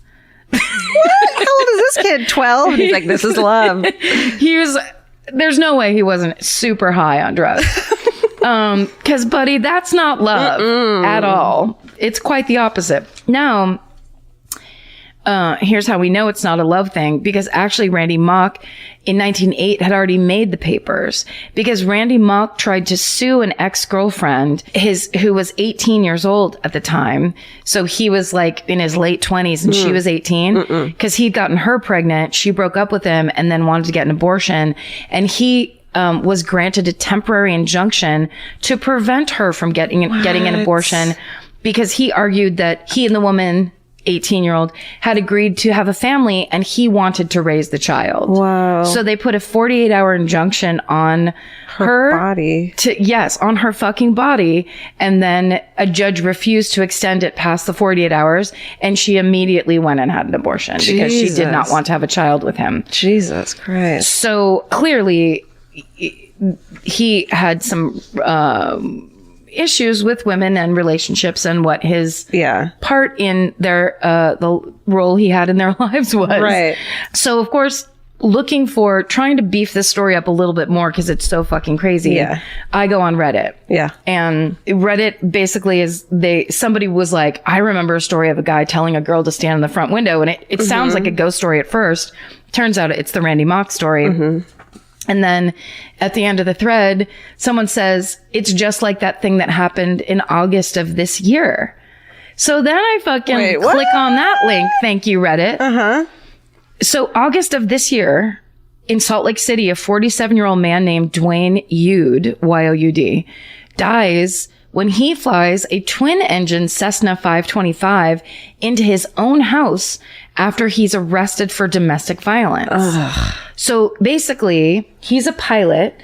What? How old is this kid? 12? And he's like, this is love. There's no way he wasn't super high on drugs. 'Cause buddy, that's not love at all. It's quite the opposite. Now, here's how we know it's not a love thing, because actually Randy Mock in 1908 had already made the papers, because Randy Mock tried to sue an ex-girlfriend, who was 18 years old at the time. So he was like in his late 20s and she was 18, because he'd gotten her pregnant. She broke up with him and then wanted to get an abortion. And he was granted a temporary injunction to prevent her from getting an abortion, because he argued that he and the woman, 18-year-old, had agreed to have a family and he wanted to raise the child. Wow. So they put a 48-hour injunction on her body. On her fucking body. And then a judge refused to extend it past the 48 hours. And she immediately went and had an abortion because she did not want to have a child with him. Jesus Christ. So clearly he had some issues with women and relationships and what his Yeah. part in their the role he had in their lives was. Right. So of course, trying to beef this story up a little bit more because it's so fucking crazy. Yeah. I go on Reddit. Yeah. And Reddit basically somebody was like, I remember a story of a guy telling a girl to stand in the front window, and it sounds like a ghost story at first. Turns out it's the Randy Mock story. And then at the end of the thread, someone says, it's just like that thing that happened in August of this year. So then I fucking click on that link. Thank you, Reddit. So August of this year in Salt Lake City, a 47-year-old man named Dwayne Youd, Y-O-U-D, dies when he flies a twin-engine Cessna 525 into his own house after he's arrested for domestic violence. So basically, he's a pilot.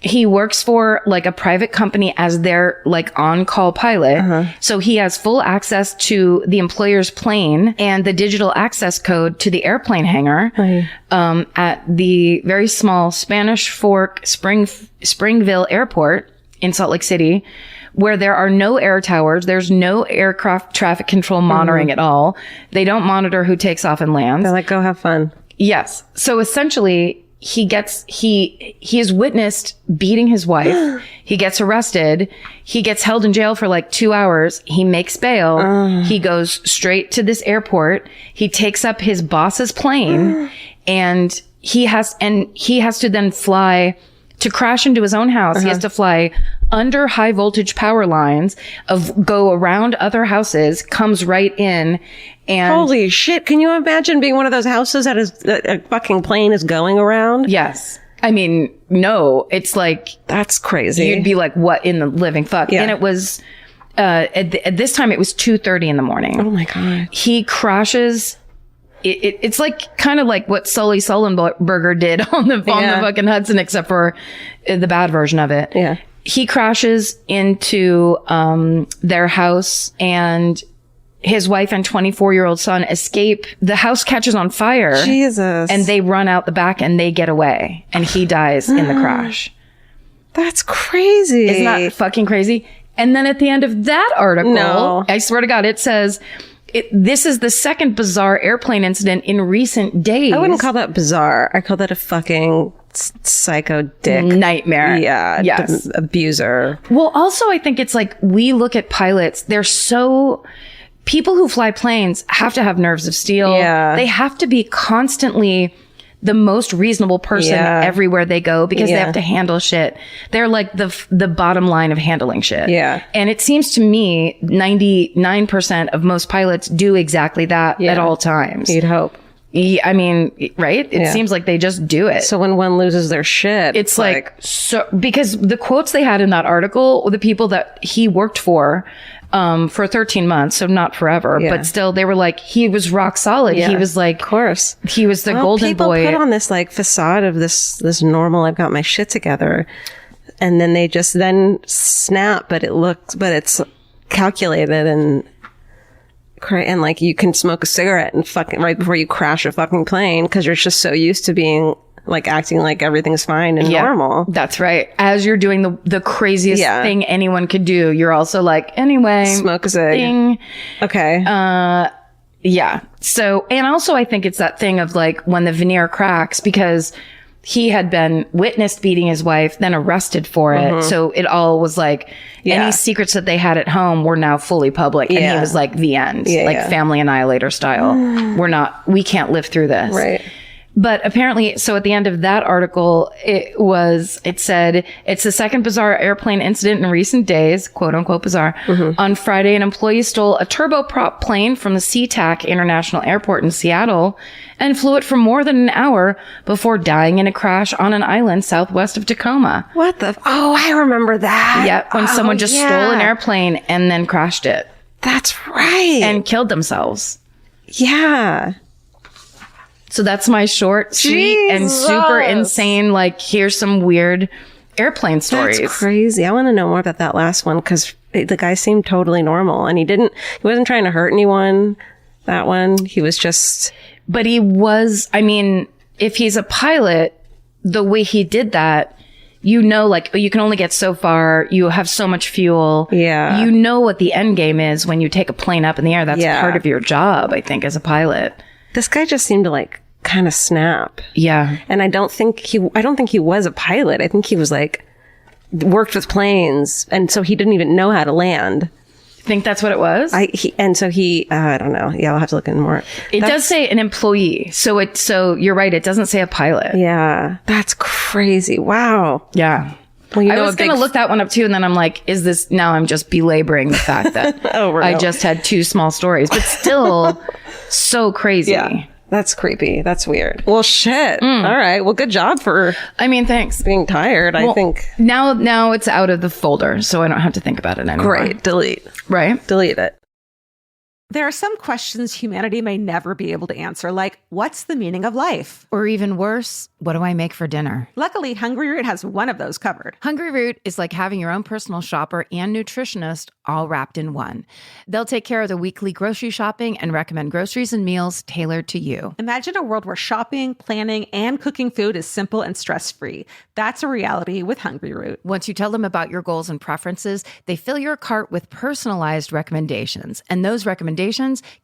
He works for like a private company as their like on-call pilot. So he has full access to the employer's plane and the digital access code to the airplane hangar at the very small Spanish Fork Springville Airport in Salt Lake City, where there are no air towers. There's no aircraft traffic control monitoring at all. They don't monitor who takes off and lands. They're like, go have fun. Yes. So essentially, he is witnessed beating his wife. He gets arrested. He gets held in jail for like 2 hours. He makes bail. He goes straight to this airport. He takes up his boss's plane and he has to then fly to crash into his own house. He has to fly under high voltage power lines, go around other houses, comes right in. And Holy shit. Can you imagine being one of those houses that a fucking plane is going around? yes. I mean, no, it's like, That's crazy. you'd be like, what in the living fuck? Yeah. And it was, at this time it was 2:30 in the morning. Oh my God. He crashes. It's like kind of like what Sully Sullenberger did on the fucking Hudson, except for the bad version of it. Yeah. He crashes into their house, and his wife and 24-year-old son escape. The house catches on fire. Jesus. And they run out the back and they get away, and he dies in the crash. That's crazy. Isn't that fucking crazy? And then at the end of that article, No. I swear to God, it says, this is the second bizarre airplane incident in recent days. I wouldn't call that bizarre. I call that a fucking psycho dick. Nightmare. Yeah. Yes. Abuser. Well, also, I think it's like, we look at pilots, people who fly planes have to have nerves of steel. Yeah. They have to be constantly the most reasonable person everywhere they go because they have to handle shit. They're like the bottom line of handling shit. Yeah. And it seems to me 99% of most pilots do exactly that at all times. You'd hope. I mean, right? It seems like they just do it. So when one loses their shit, It's like so, because the quotes they had in that article, the people that he worked for 13 months, so not forever, but still they were like, he was rock solid. He was like, of course, he was the golden boy. People put on this like facade of this normal, I've got my shit together. And then they just then snap, but it's calculated and like you can smoke a cigarette and fucking right before you crash a fucking plane because you're just so used to being like acting like everything's fine and normal. That's right. As you're doing the craziest thing anyone could do, you're also like, anyway, Smoke a cig. ding. Okay. Yeah. So, and also I think it's that thing of like when the veneer cracks because he had been witnessed beating his wife, then arrested for it. So it all was like any secrets that they had at home were now fully public. And he was like the end, Family Annihilator style. We can't live through this. Right. But apparently, so at the end of that article, it said, it's the second bizarre airplane incident in recent days, quote unquote bizarre. On Friday, an employee stole a turboprop plane from the SeaTac International Airport in Seattle and flew it for more than an hour before dying in a crash on an island southwest of Tacoma. What the? Oh, I remember that. Yeah, when someone just stole an airplane and then crashed it. That's right. And killed themselves. Yeah. So that's my short, sweet, and super insane, like, here's some weird airplane stories. That's crazy. I want to know more about that last one because the guy seemed totally normal and he wasn't trying to hurt anyone. That one, he was just. But he was, I mean, if he's a pilot, the way he did that, you know, like you can only get so far. You have so much fuel. Yeah. You know what the end game is when you take a plane up in the air. That's part of your job, I think, as a pilot. This guy just seemed to like kind of snap. Yeah. And I don't think he was a pilot. I think he was like, worked with planes. And so he didn't even know how to land. Think that's what it was? I don't know. Yeah, I'll have to look in more. It does say an employee. So you're right. It doesn't say a pilot. Yeah. That's crazy. Wow. Yeah. Well, I was going to look that one up too. And then I'm like, is this, now I'm just belaboring the fact that I just had 2 small stories, but still so crazy. Yeah. That's creepy. That's weird. Well, shit. All right. Well, good job for thanks. being tired, I think. Now it's out of the folder, so I don't have to think about it anymore. Great. Delete. Right? Delete it. There are some questions humanity may never be able to answer, like, what's the meaning of life? Or even worse, what do I make for dinner? Luckily, Hungry Root has one of those covered. Hungry Root is like having your own personal shopper and nutritionist all wrapped in one. They'll take care of the weekly grocery shopping and recommend groceries and meals tailored to you. Imagine a world where shopping, planning, and cooking food is simple and stress-free. That's a reality with Hungry Root. Once you tell them about your goals and preferences, they fill your cart with personalized recommendations. And those recommendations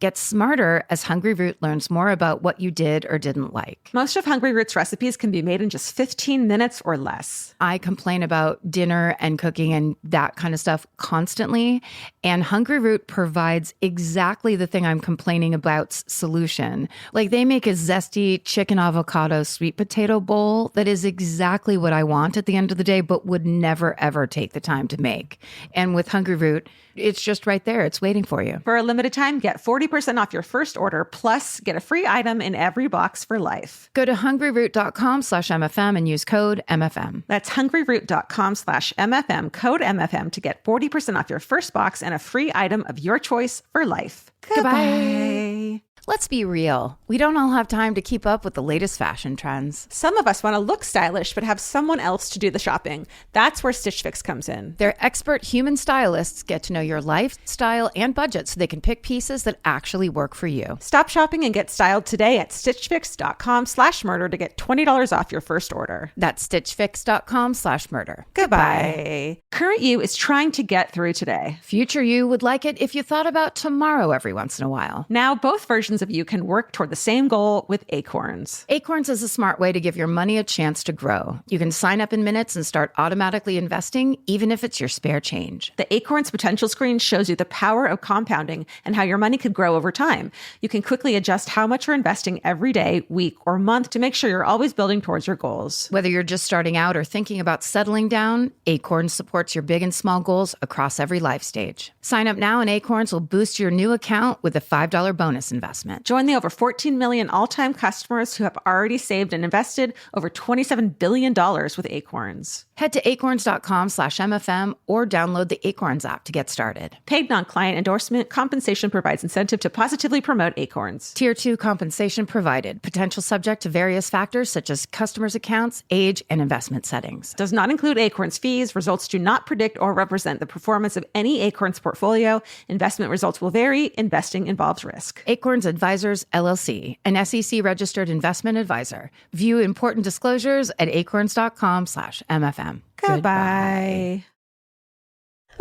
get smarter as Hungry Root learns more about what you did or didn't like. Most of Hungry Root's recipes can be made in just 15 minutes or less. I complain about dinner and cooking and that kind of stuff constantly. And Hungry Root provides exactly the thing I'm complaining about's solution. Like they make a zesty chicken avocado sweet potato bowl that is exactly what I want at the end of the day, but would never, ever take the time to make. And with Hungry Root, it's just right there. It's waiting for you. For a limited time, get 40% off your first order, plus get a free item in every box for life. Go to hungryroot.com/MFM and use code MFM. That's hungryroot.com/MFM, code MFM to get 40% off your first box and a free item of your choice for life. Goodbye. Let's be real. We don't all have time to keep up with the latest fashion trends. Some of us want to look stylish, but have someone else to do the shopping. That's where Stitch Fix comes in. Their expert human stylists get to know your lifestyle and budget so they can pick pieces that actually work for you. Stop shopping and get styled today at stitchfix.com/murder to get $20 off your first order. That's stitchfix.com/murder. Goodbye. Current you is trying to get through today. Future you would like it if you thought about tomorrow every once in a while. Now both versions of you can work toward the same goal with Acorns. Acorns is a smart way to give your money a chance to grow. You can sign up in minutes and start automatically investing, even if it's your spare change. The Acorns potential screen shows you the power of compounding and how your money could grow over time. You can quickly adjust how much you're investing every day, week, or month to make sure you're always building towards your goals. Whether you're just starting out or thinking about settling down, Acorns supports your big and small goals across every life stage. Sign up now and Acorns will boost your new account with a $5 bonus investment. Join the over 14 million all-time customers who have already saved and invested over $27 billion with Acorns. Head to acorns.com/MFM or download the Acorns app to get started. Paid non-client endorsement. Compensation provides incentive to positively promote Acorns. Tier 2 compensation provided. Potential subject to various factors such as customers' accounts, age, and investment settings. Does not include Acorns fees. Results do not predict or represent the performance of any Acorns portfolio. Investment results will vary. Investing involves risk. Acorns Advisors, LLC, an SEC-registered investment advisor. View important disclosures at acorns.com/MFM. Goodbye.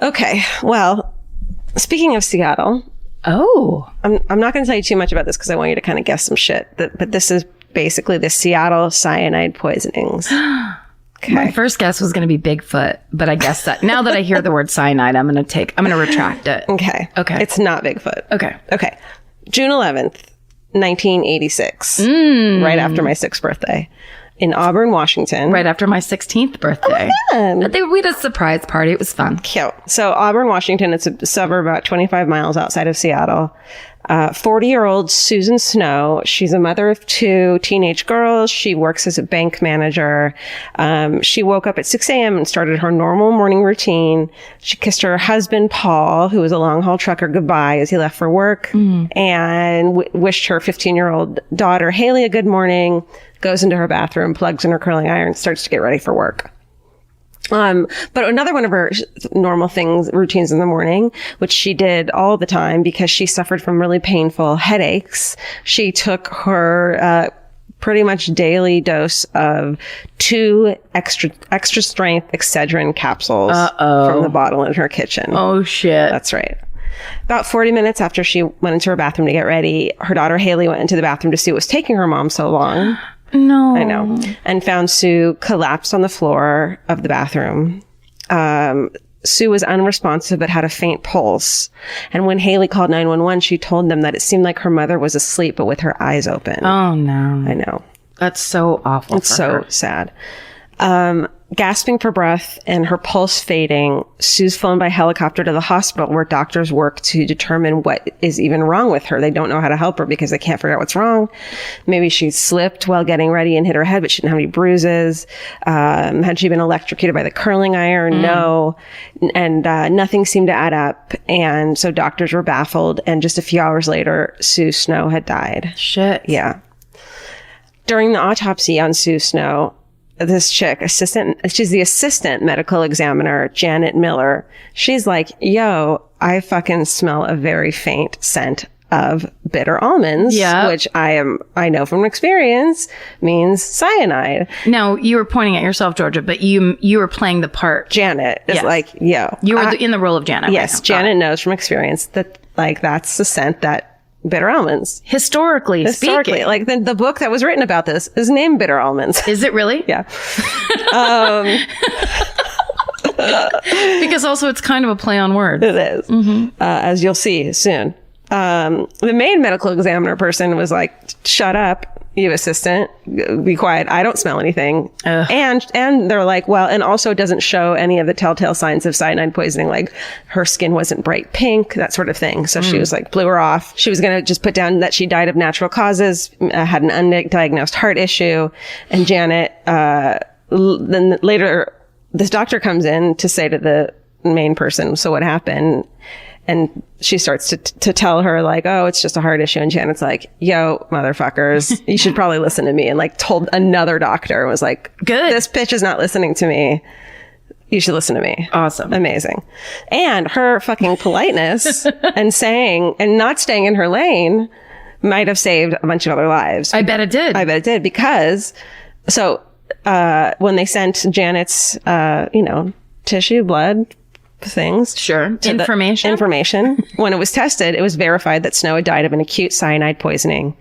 Okay. Well, speaking of Seattle, Oh. I'm not going to tell you too much about this because I want you to kind of guess some shit. But this is basically the Seattle Cyanide Poisonings. My first guess was going to be Bigfoot, but I guess that now that I hear the word cyanide, I'm going to retract it. Okay. Okay. It's not Bigfoot. Okay. Okay. June 11th, 1986. Right after my 6th birthday. In Auburn, Washington. Right after my 16th birthday. We had a surprise party. It was fun. Cute. So Auburn, Washington, it's a suburb about 25 miles outside of Seattle. 40-year-old Susan Snow. She's a mother of 2 teenage girls. She works as a bank manager. She woke up at 6 a.m. and started her normal morning routine. She kissed her husband, Paul, who was a long-haul trucker, goodbye as he left for work, and wished her 15-year-old daughter, Haley, a good morning, goes into her bathroom, plugs in her curling iron, starts to get ready for work. But another one of her normal routines in the morning, which she did all the time because she suffered from really painful headaches. She took her, pretty much daily dose of 2 extra strength Excedrin capsules from the bottle in her kitchen. Oh, shit. That's right. About 40 minutes after she went into her bathroom to get ready, her daughter Haley went into the bathroom to see what was taking her mom so long. No. I know. And found Sue collapsed on the floor of the bathroom. Sue was unresponsive but had a faint pulse. And when Haley called 911, she told them that it seemed like her mother was asleep but with her eyes open. Oh, no. I know. That's so awful. It's so sad. Gasping for breath and her pulse fading, Sue's flown by helicopter to the hospital where doctors work to determine what is even wrong with her. They don't know how to help her because they can't figure out what's wrong. Maybe she slipped while getting ready and hit her head, but she didn't have any bruises. Had she been electrocuted by the curling iron? No. And nothing seemed to add up. And so doctors were baffled. And just a few hours later, Sue Snow had died. Shit. Yeah. During the autopsy on Sue Snow, this chick, she's the assistant medical examiner, Janet Miller. She's like, yo, I fucking smell a very faint scent of bitter almonds, which I know from experience means cyanide. Now, you were pointing at yourself, Georgia, but you were playing the part. Janet is like, yo. You were in the role of Janet. Yes, right now. Janet knows from experience that, like, that's the scent that bitter almonds. Historically speaking. Like the book that was written about this is named Bitter Almonds. Is it really? Yeah. Because also it's kind of a play on words. It is. As you'll see soon. The main medical examiner person was like, shut up, you assistant, be quiet. I don't smell anything. And they're like, well, and also doesn't show any of the telltale signs of cyanide poisoning. Like her skin wasn't bright pink, that sort of thing. So she was like, blew her off. She was going to just put down that she died of natural causes, had an undiagnosed heart issue. And Janet, then later, this doctor comes in to say to the main person, so what happened? And she starts to tell her like, oh, it's just a heart issue. And Janet's like, yo, motherfuckers, you should probably listen to me. And like told another doctor and was like, good. This bitch is not listening to me. You should listen to me. Awesome. Amazing. And her fucking politeness and not staying in her lane might have saved a bunch of other lives. I bet it did. Because when they sent Janet's, tissue, blood, things. Sure. Information. When it was tested, it was verified that Snow had died of an acute cyanide poisoning.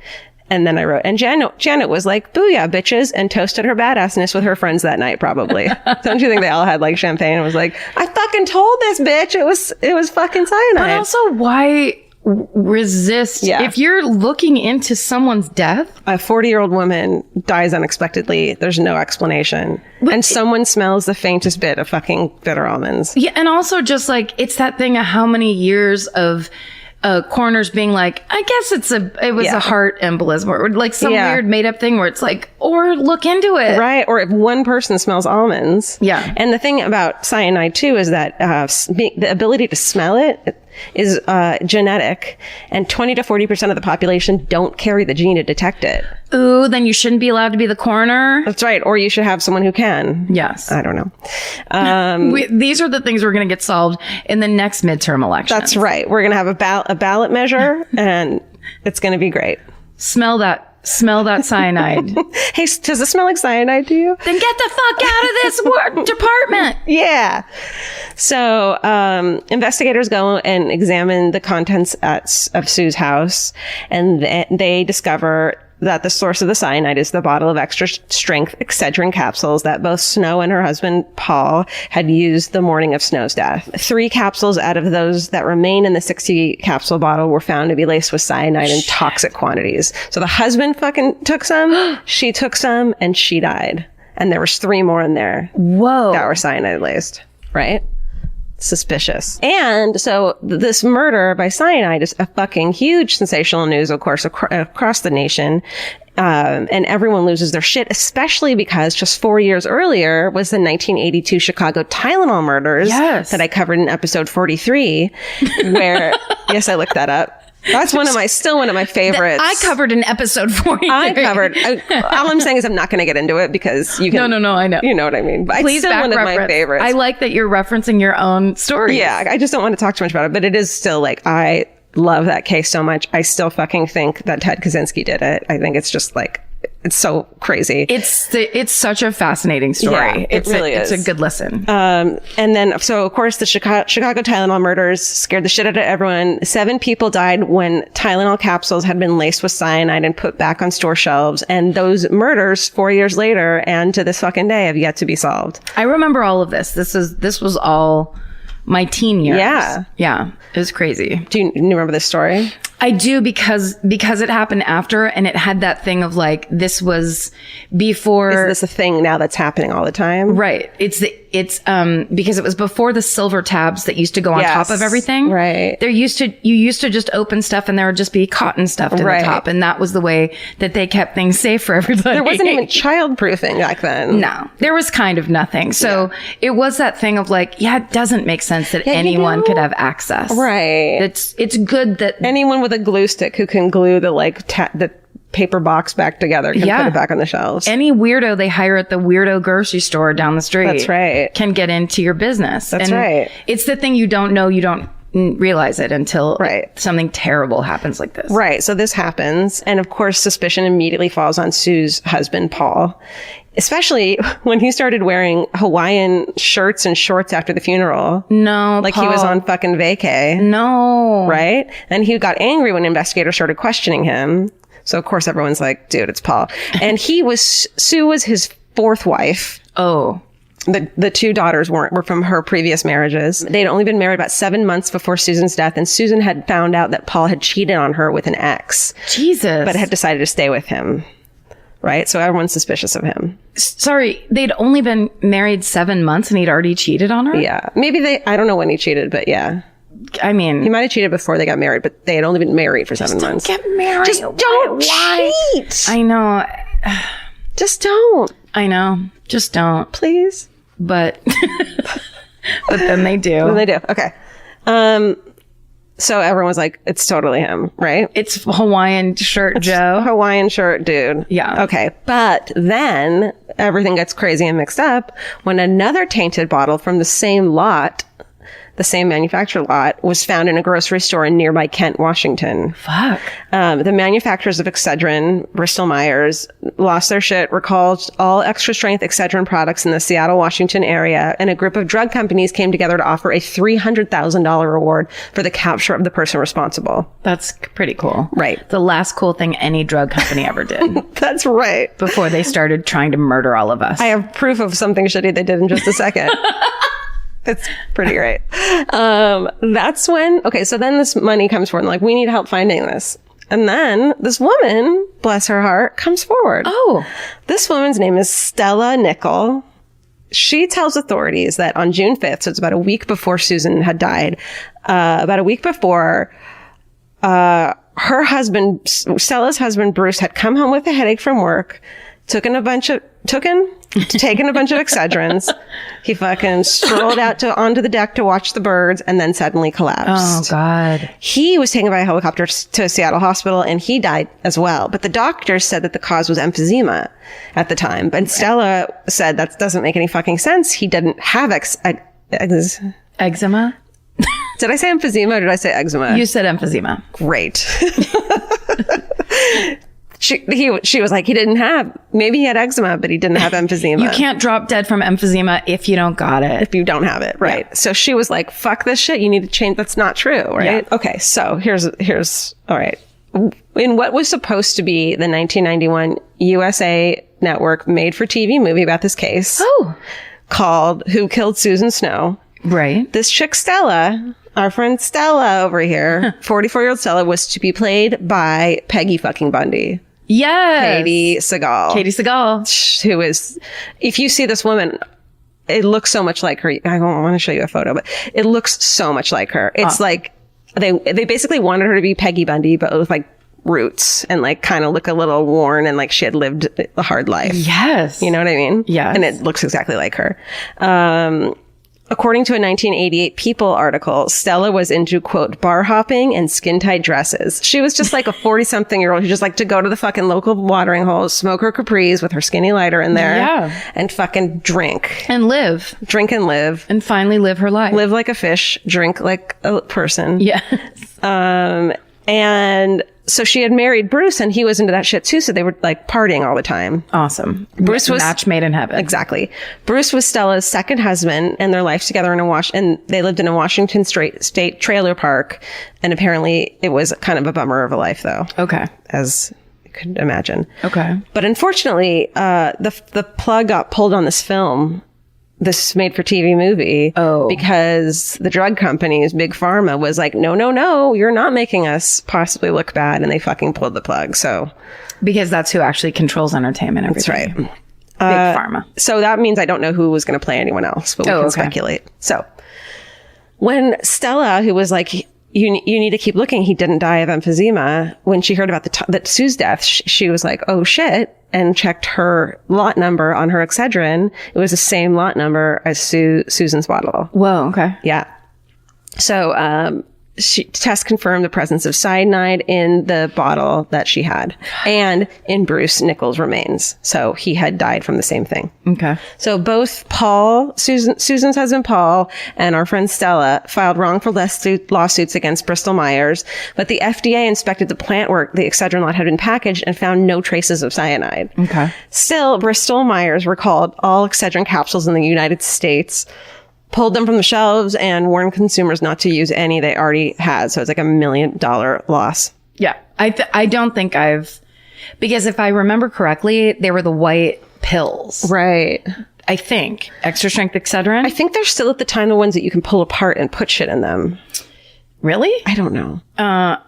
And then I wrote, and Janet was like, booyah, bitches, and toasted her badassness with her friends that night, probably. Don't you think they all had like champagne and was like, I fucking told this bitch it was fucking cyanide. But also, why resist? Yeah. If you're looking into someone's death, a 40-year-old woman dies unexpectedly. There's no explanation. And someone smells the faintest bit of fucking bitter almonds. yeah, and also just like it's that thing of how many years of coroners being like, I guess it was a heart embolism or like some weird made up thing where it's like, or look into it. Right. Or if one person smells almonds. Yeah. And the thing about cyanide too is that the ability to smell it is genetic, and 20 to 40% of the population don't carry the gene to detect it. Ooh, then you shouldn't be allowed to be the coroner. That's right. Or you should have someone who can. Yes. I don't know. These are the things we're going to get solved in the next midterm election. That's right. We're going to have a ballot measure, and it's going to be great. Smell that cyanide. Hey, does it smell like cyanide to you? Then get the fuck out of this department. Yeah. So investigators go and examine the contents of Sue's house, and they discover that the source of the cyanide is the bottle of extra strength Excedrin capsules that both Snow and her husband Paul had used the morning of Snow's death. 3 capsules out of those that remain in the 60 capsule bottle were found to be laced with cyanide in toxic quantities. So the husband fucking took some, she took some, and she died. And there was 3 more in there. Whoa. That were cyanide laced, right? Suspicious. And so this murder by cyanide is a fucking huge sensational news, of course, across the nation. And everyone loses their shit, especially because just 4 years earlier was the 1982 Chicago Tylenol murders that I covered in episode 43, where, yes, I looked that up. That's still one of my favorites. I covered in episode 43. All I'm saying is I'm not going to get into it because you can. No, I know. You know what I mean. But Please it's still one of my favorites. I like that you're referencing your own story. Yeah, I just don't want to talk too much about it, but it is still like, I love that case so much. I still fucking think that Ted Kaczynski did it. I think it's just like, It's so crazy. It's such a fascinating story. Yeah, it really is. It's a good listen. And then, so of course, the Chicago Tylenol murders scared the shit out of everyone. 7 people died when Tylenol capsules had been laced with cyanide and put back on store shelves. And those murders 4 years later and to this fucking day have yet to be solved. I remember all of this. This was all my teen years. Yeah. It was crazy. Do you remember this story? I do because it happened after, and it had that thing of like, this was before. Is this a thing now that's happening all the time? Right. It's because it was before the silver tabs that used to go on top of everything. Right. You used to just open stuff and there would just be cotton stuffed in the top. And that was the way that they kept things safe for everybody. There wasn't even childproofing back then. No, there was kind of nothing. So it was that thing of like, it doesn't make sense that anyone could have access. Right. It's good that anyone with a glue stick who can glue the the paper box back together can put it back on the shelves. Any weirdo they hire at the weirdo grocery store down the street That's right. can get into your business. That's right. It's the thing you don't know, you don't realize it until something terrible happens like this. Right. So this happens. And of course, suspicion immediately falls on Sue's husband, Paul, especially when he started wearing Hawaiian shirts and shorts after the funeral. No, like Paul. he was on fucking vacay. No. Right. And he got angry when investigators started questioning him. So of course everyone's like, dude, it's Paul. And Sue was his 4th wife. Oh. The 2 daughters were from her previous marriages. They'd only been married about 7 months before Susan's death, and Susan had found out that Paul had cheated on her with an ex. Jesus. But had decided to stay with him. Right? So everyone's suspicious of him. Sorry, they'd only been married 7 months and he'd already cheated on her? Yeah. Maybe I don't know when he cheated, but yeah. I mean, he might have cheated before they got married, but they had only been married for 7 months. Get married. Just don't cheat. I know. Just don't. I know. Just don't. Please. But then they do. Then they do. Okay. So everyone was like, it's totally him, right? It's Hawaiian shirt Joe. Hawaiian shirt dude. Yeah. Okay. But then everything gets crazy and mixed up when another tainted bottle from the same lot, the same manufacturer lot, was found in a grocery store in nearby Kent, Washington. Fuck. The manufacturers of Excedrin, Bristol-Myers, lost their shit, recalled all extra-strength Excedrin products in the Seattle, Washington area, and a group of drug companies came together to offer a $300,000 reward for the capture of the person responsible. That's pretty cool. Right. The last cool thing any drug company ever did. That's right. Before they started trying to murder all of us. I have proof of something shitty they did in just a second. It's pretty great. That's when, so then this money comes forward and like, we need help finding this. And then this woman, bless her heart, comes forward. Oh. This woman's name is Stella Nickel. She tells authorities that on June 5th, so it's about a week before Susan had died, about a week before, her husband, Stella's husband, Bruce, had come home with a headache from work, taken a bunch of Excedrins. He fucking strolled out onto the deck to watch the birds and then suddenly collapsed. Oh, God. He was taken by a helicopter to a Seattle hospital and he died as well. But the doctors said that the cause was emphysema at the time. But Stella said that doesn't make any fucking sense. He didn't have eczema? Did I say emphysema or did I say eczema? You said emphysema. Great. She was like, maybe he had eczema, but he didn't have emphysema. You can't drop dead from emphysema if you don't got it. If you don't have it, right. Yeah. So she was like, fuck this shit. You need to change. That's not true, right? Yeah. Okay, so here's all right. In what was supposed to be the 1991 USA Network made-for-TV movie about this case called Who Killed Susan Snow? Right. This chick Stella, our friend Stella over here, 44-year-old Stella, was to be played by Peggy fucking Bundy. Yes. Katie Seagal. Who is, if you see this woman, it looks so much like her. I don't want to show you a photo, but it looks so much like her. It's like they basically wanted her to be Peggy Bundy, but with like roots and like kind of look a little worn and like she had lived a hard life. Yes. You know what I mean? Yes. And it looks exactly like her. According to a 1988 People article, Stella was into, quote, bar hopping and skin-tight dresses. She was just like a 40-something-year-old who just liked to go to the fucking local watering hole, smoke her Capris with her skinny lighter in there, and fucking drink. And live. Drink and live. And finally live her life. Live like a fish, drink like a person. Yes. And so she had married Bruce, and he was into that shit too. So they were like partying all the time. Awesome. Bruce was match made in heaven. Exactly. Bruce was Stella's second husband, and their life together and they lived in a Washington State trailer park. And apparently it was kind of a bummer of a life, though. Okay. As you could imagine. Okay. But unfortunately, the plug got pulled on this film, this made-for-TV movie, because the drug companies, Big Pharma, was like, no, you're not making us possibly look bad, and they fucking pulled the plug. So, because that's who actually controls entertainment. That's right. Big Pharma. So that means I don't know who was going to play anyone else, but we can speculate. So when Stella, who was like, you need to keep looking, he didn't die of emphysema. When she heard about that Sue's death, she was like, oh shit, and checked her lot number on her Excedrin. It was the same lot number as Susan's bottle. Whoa. Okay. Yeah. So, tests confirmed the presence of cyanide in the bottle that she had and in Bruce Nichols' remains. So he had died from the same thing. Okay. So both Susan's husband Paul and our friend Stella filed wrongful lawsuits against Bristol Myers, but the FDA inspected the plant where the Excedrin lot had been packaged and found no traces of cyanide. Okay. Still, Bristol Myers recalled all Excedrin capsules in the United States, pulled them from the shelves, and warned consumers not to use any they already had. So it's like $1 million loss. Yeah. I don't think because if I remember correctly, they were the white pills. Right. I think. Extra strength Excedrin. I think they're still at the time the ones that you can pull apart and put shit in them. Really? I don't know.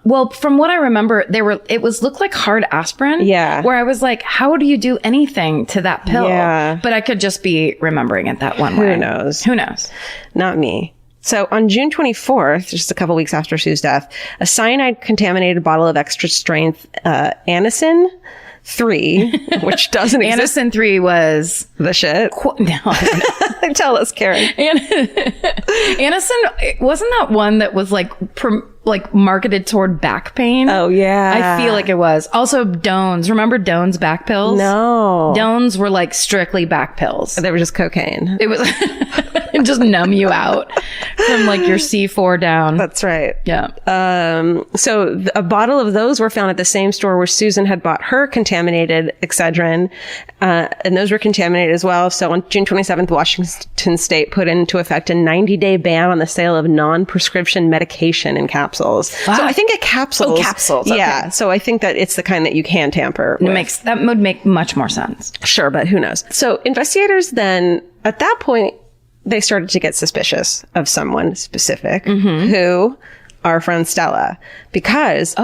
Well, from what I remember, looked like hard aspirin. Yeah. Where I was like, how do you do anything to that pill? Yeah. But I could just be remembering it that one way. Who knows? Who knows? Not me. So on June 24th, just a couple weeks after Sue's death, a cyanide contaminated bottle of extra strength Anacin 3, which doesn't exist. Anacin 3 was the shit. No. Tell us, Karen. Anacin, wasn't that one that was like marketed toward back pain? Oh, yeah. I feel like it was. Also, Doan's. Remember Doan's back pills? No. Doan's were like strictly back pills. They were just cocaine. It was just numb you out from like your C4 down. That's right. Yeah. So a bottle of those were found at the same store where Susan had bought her contaminated Excedrin, and those were contaminated as well. So on June 27th, Washington State put into effect a 90-day ban on the sale of non-prescription medication in capsules. So I think a capsule. Oh, capsules. Okay. Yeah. So I think that it's the kind that you can tamper with. That would make much more sense. Sure, but who knows? So investigators then, at that point, they started to get suspicious of someone specific, who our friend Stella, because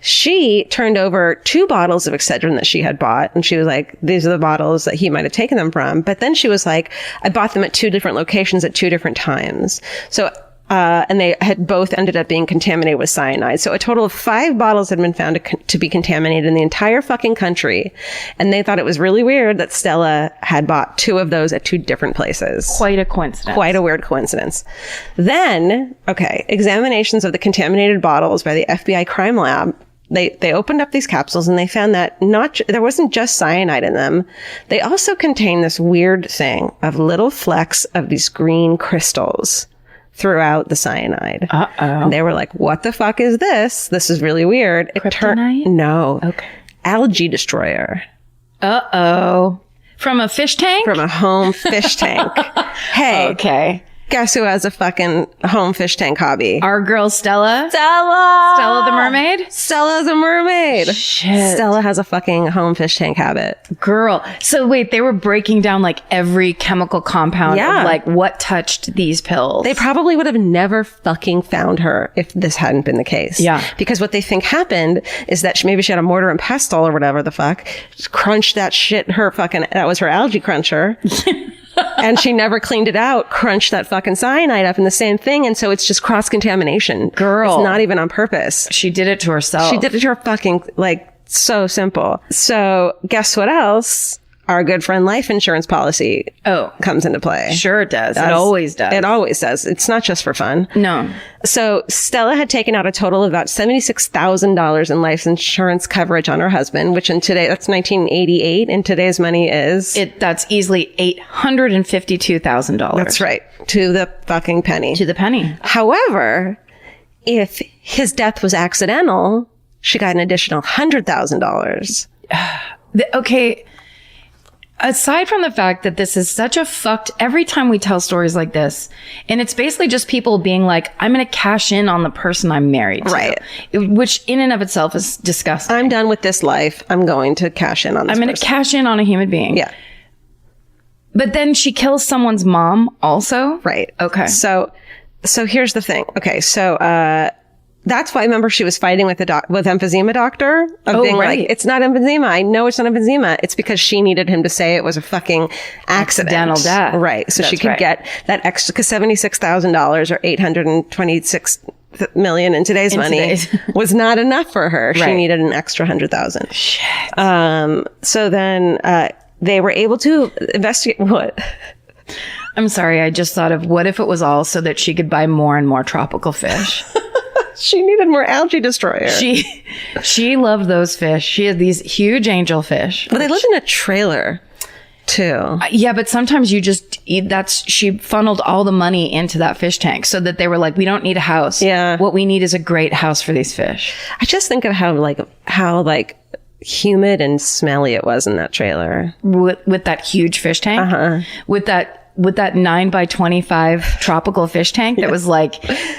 she turned over 2 bottles of Excedrin that she had bought. And she was like, these are the bottles that he might have taken them from. But then she was like, I bought them at 2 different locations at 2 different times. So, and they had both ended up being contaminated with cyanide. So a total of 5 bottles had been found to be contaminated in the entire fucking country. And they thought it was really weird that Stella had bought 2 of those at 2 different places. Quite a coincidence. Quite a weird coincidence. Then, examinations of the contaminated bottles by the FBI crime lab, they opened up these capsules and they found that there wasn't just cyanide in them. They also contained this weird thing of little flecks of these green crystals throughout the cyanide. And they were like, what the fuck is this? This is really weird. Kryptonite? No. Okay. Algae destroyer. From a fish tank? From a home fish tank. Hey. Okay. Guess who has a fucking home fish tank hobby? Our girl Stella? Stella the mermaid? Stella's a mermaid. Shit. Stella has a fucking home fish tank habit. Girl. So wait, they were breaking down like every chemical compound Yeah. of like what touched these pills. They probably would have never fucking found her if this hadn't been the case. Yeah. Because what they think happened is that maybe she had a mortar and pestle or whatever the fuck, crunched that shit, that was her algae cruncher. And she never cleaned it out, crunched that fucking cyanide up in the same thing. And so it's just cross-contamination. Girl. It's not even on purpose. She did it to herself. She did it to her fucking, so simple. So guess what else? Our good friend life insurance policy comes into play. Sure it does. It always does. It always does. It's not just for fun. No. So Stella had taken out a total of about $76,000 in life insurance coverage on her husband, which that's 1988. In today's money is... That's easily $852,000. That's right. To the fucking penny. To the penny. However, if his death was accidental, she got an additional $100,000. Okay. Aside from the fact that this is such a every time we tell stories like this, and it's basically just people being like, I'm going to cash in on the person I'm married to. Right. Which in and of itself is disgusting. I'm done with this life. I'm going to cash in on this I'm going to cash in on a human being. Yeah. But then she kills someone's mom also? Right. Okay. So here's the thing. Okay. So, that's why I remember she was fighting with with emphysema doctor of being right. like, it's not emphysema. I know it's not emphysema. It's because she needed him to say it was a fucking accident. Accidental death. Right. So That's she could right. get that extra, because $76,000 or $826 million in today's money was not enough for her. She Right. needed an extra $100,000. Shit. So then, they were able to investigate what? I'm sorry. I just thought of what if it was all so that she could buy more and more tropical fish. She needed more algae destroyer. She loved those fish. She had these huge angel fish. But they lived in a trailer too. Yeah, but sometimes you just eat she funneled all the money into that fish tank so that they were like, we don't need a house. Yeah. What we need is a great house for these fish. I just think of how humid and smelly it was in that trailer. With that huge fish tank. Uh-huh. With that 9x25 tropical fish tank that was like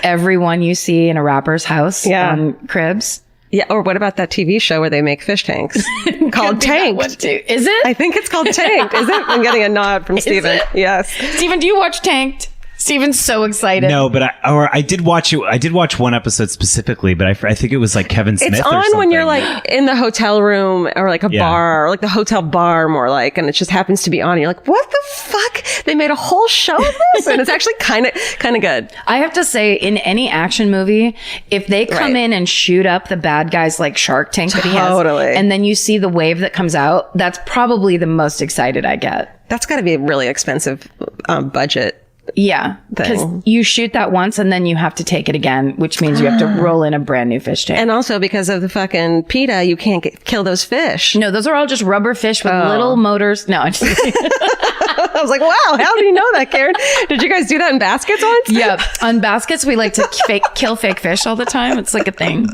everyone you see in a rapper's house on Cribs. Yeah. Or what about that TV show where they make fish tanks called Tanked? Is it? I think it's called Tanked. Is it? I'm getting a nod from Steven. Yes. Steven, do you watch Tanked? Steven's so excited. No, but I did watch it. I did watch one episode specifically, but I think it was like Kevin Smith. It's or on something. when you're like in the hotel room or like a bar or like the hotel bar more like, and it just happens to be on. And you're like, what the fuck? They made a whole show of this, and it's actually kind of good. I have to say, in any action movie, if they come in and shoot up the bad guy's like Shark Tank that he has, and then you see the wave that comes out, that's probably the most excited I get. That's got to be a really expensive budget. Yeah, because you shoot that once and then you have to take it again, which means you have to roll in a brand new fish tank. And also because of the fucking PETA, you can't kill those fish. No, those are all just rubber fish with little motors. No, I'm just kidding. I was like, wow, how do you know that, Karen? Did you guys do that in baskets once? Yeah, on baskets we like to kill fake fish all the time. It's like a thing.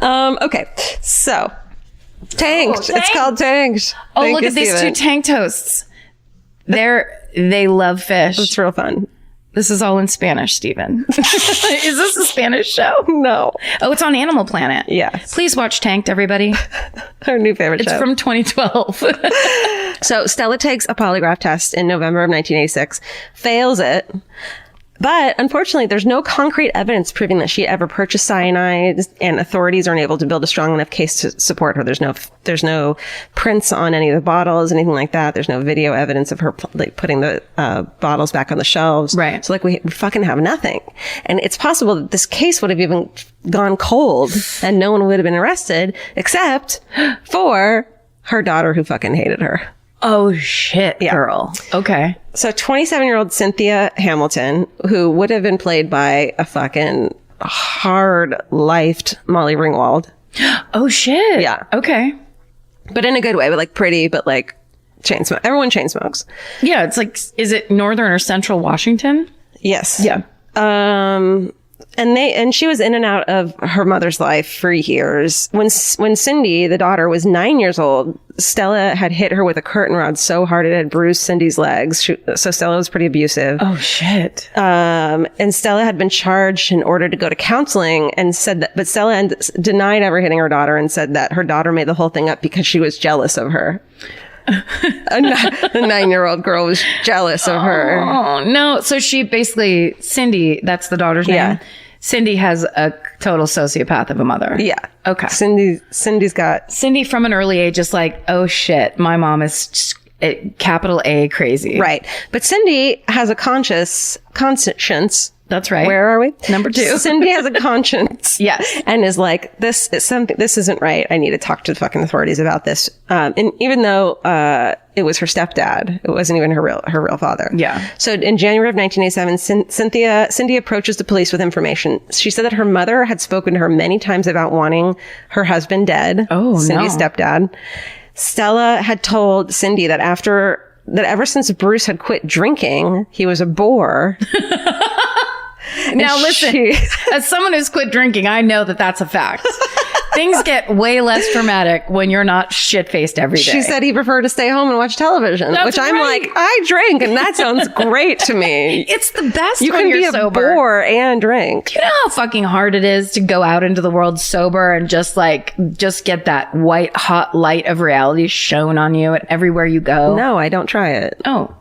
Okay, so Tanked. It's called Tanked. Oh, look at these two tank toasts. They love fish. It's real fun. This is all in Spanish, Stephen. Is this a Spanish show? No. Oh, it's on Animal Planet. Yes. Please watch Tanked, everybody. Our new favorite show. It's from 2012. So Stella takes a polygraph test in November of 1986, fails it. But unfortunately, there's no concrete evidence proving that she ever purchased cyanide, and authorities aren't able to build a strong enough case to support her. There's no prints on any of the bottles, anything like that. There's no video evidence of her putting the bottles back on the shelves. Right. So we fucking have nothing. And it's possible that this case would have even gone cold and no one would have been arrested except for her daughter who fucking hated her. Oh, shit, girl. Okay. So 27-year-old Cynthia Hamilton, who would have been played by a fucking hard-lifed Molly Ringwald. Oh, shit. Yeah. Okay. But in a good way, but like pretty, but like chain smoke. Everyone chain smokes. Yeah, it's like, is it northern or central Washington? Yes. Yeah. And she was in and out of her mother's life for years. When Cindy, the daughter, was 9 years old, Stella had hit her with a curtain rod so hard it had bruised Cindy's legs. So Stella was pretty abusive. Oh, shit. And Stella had been charged and ordered to go to counseling and said that, but Stella denied ever hitting her daughter and said that her daughter made the whole thing up because she was jealous of her. The 9-year-old girl was jealous of her. Oh, no. So she basically, Cindy, that's the daughter's name. Cindy has a total sociopath of a mother. Yeah. Okay. Cindy's got... Cindy from an early age is like, oh shit, my mom is capital A crazy. Right. But Cindy has a conscience. That's right. Where are we? Number 2. Cindy has a conscience. Yes. And is like, this isn't right. I need to talk to the fucking authorities about this. And even though, it was her stepdad, it wasn't even her real father. Yeah. So in January of 1987, Cindy approaches the police with information. She said that her mother had spoken to her many times about wanting her husband dead. Oh, Cindy's stepdad. Stella had told Cindy that ever since Bruce had quit drinking, he was a bore. Now listen, as someone who's quit drinking, I know that that's a fact. Things get way less dramatic when you're not shit-faced every day. She said he preferred to stay home and watch television, That's which I'm right. like, I drink, and that sounds great to me. It's the best You when can you're be a sober. bore and drink. You know how fucking hard it is to go out into the world sober and just get that white hot light of reality shown on you at everywhere you go? No, I don't try it. Oh,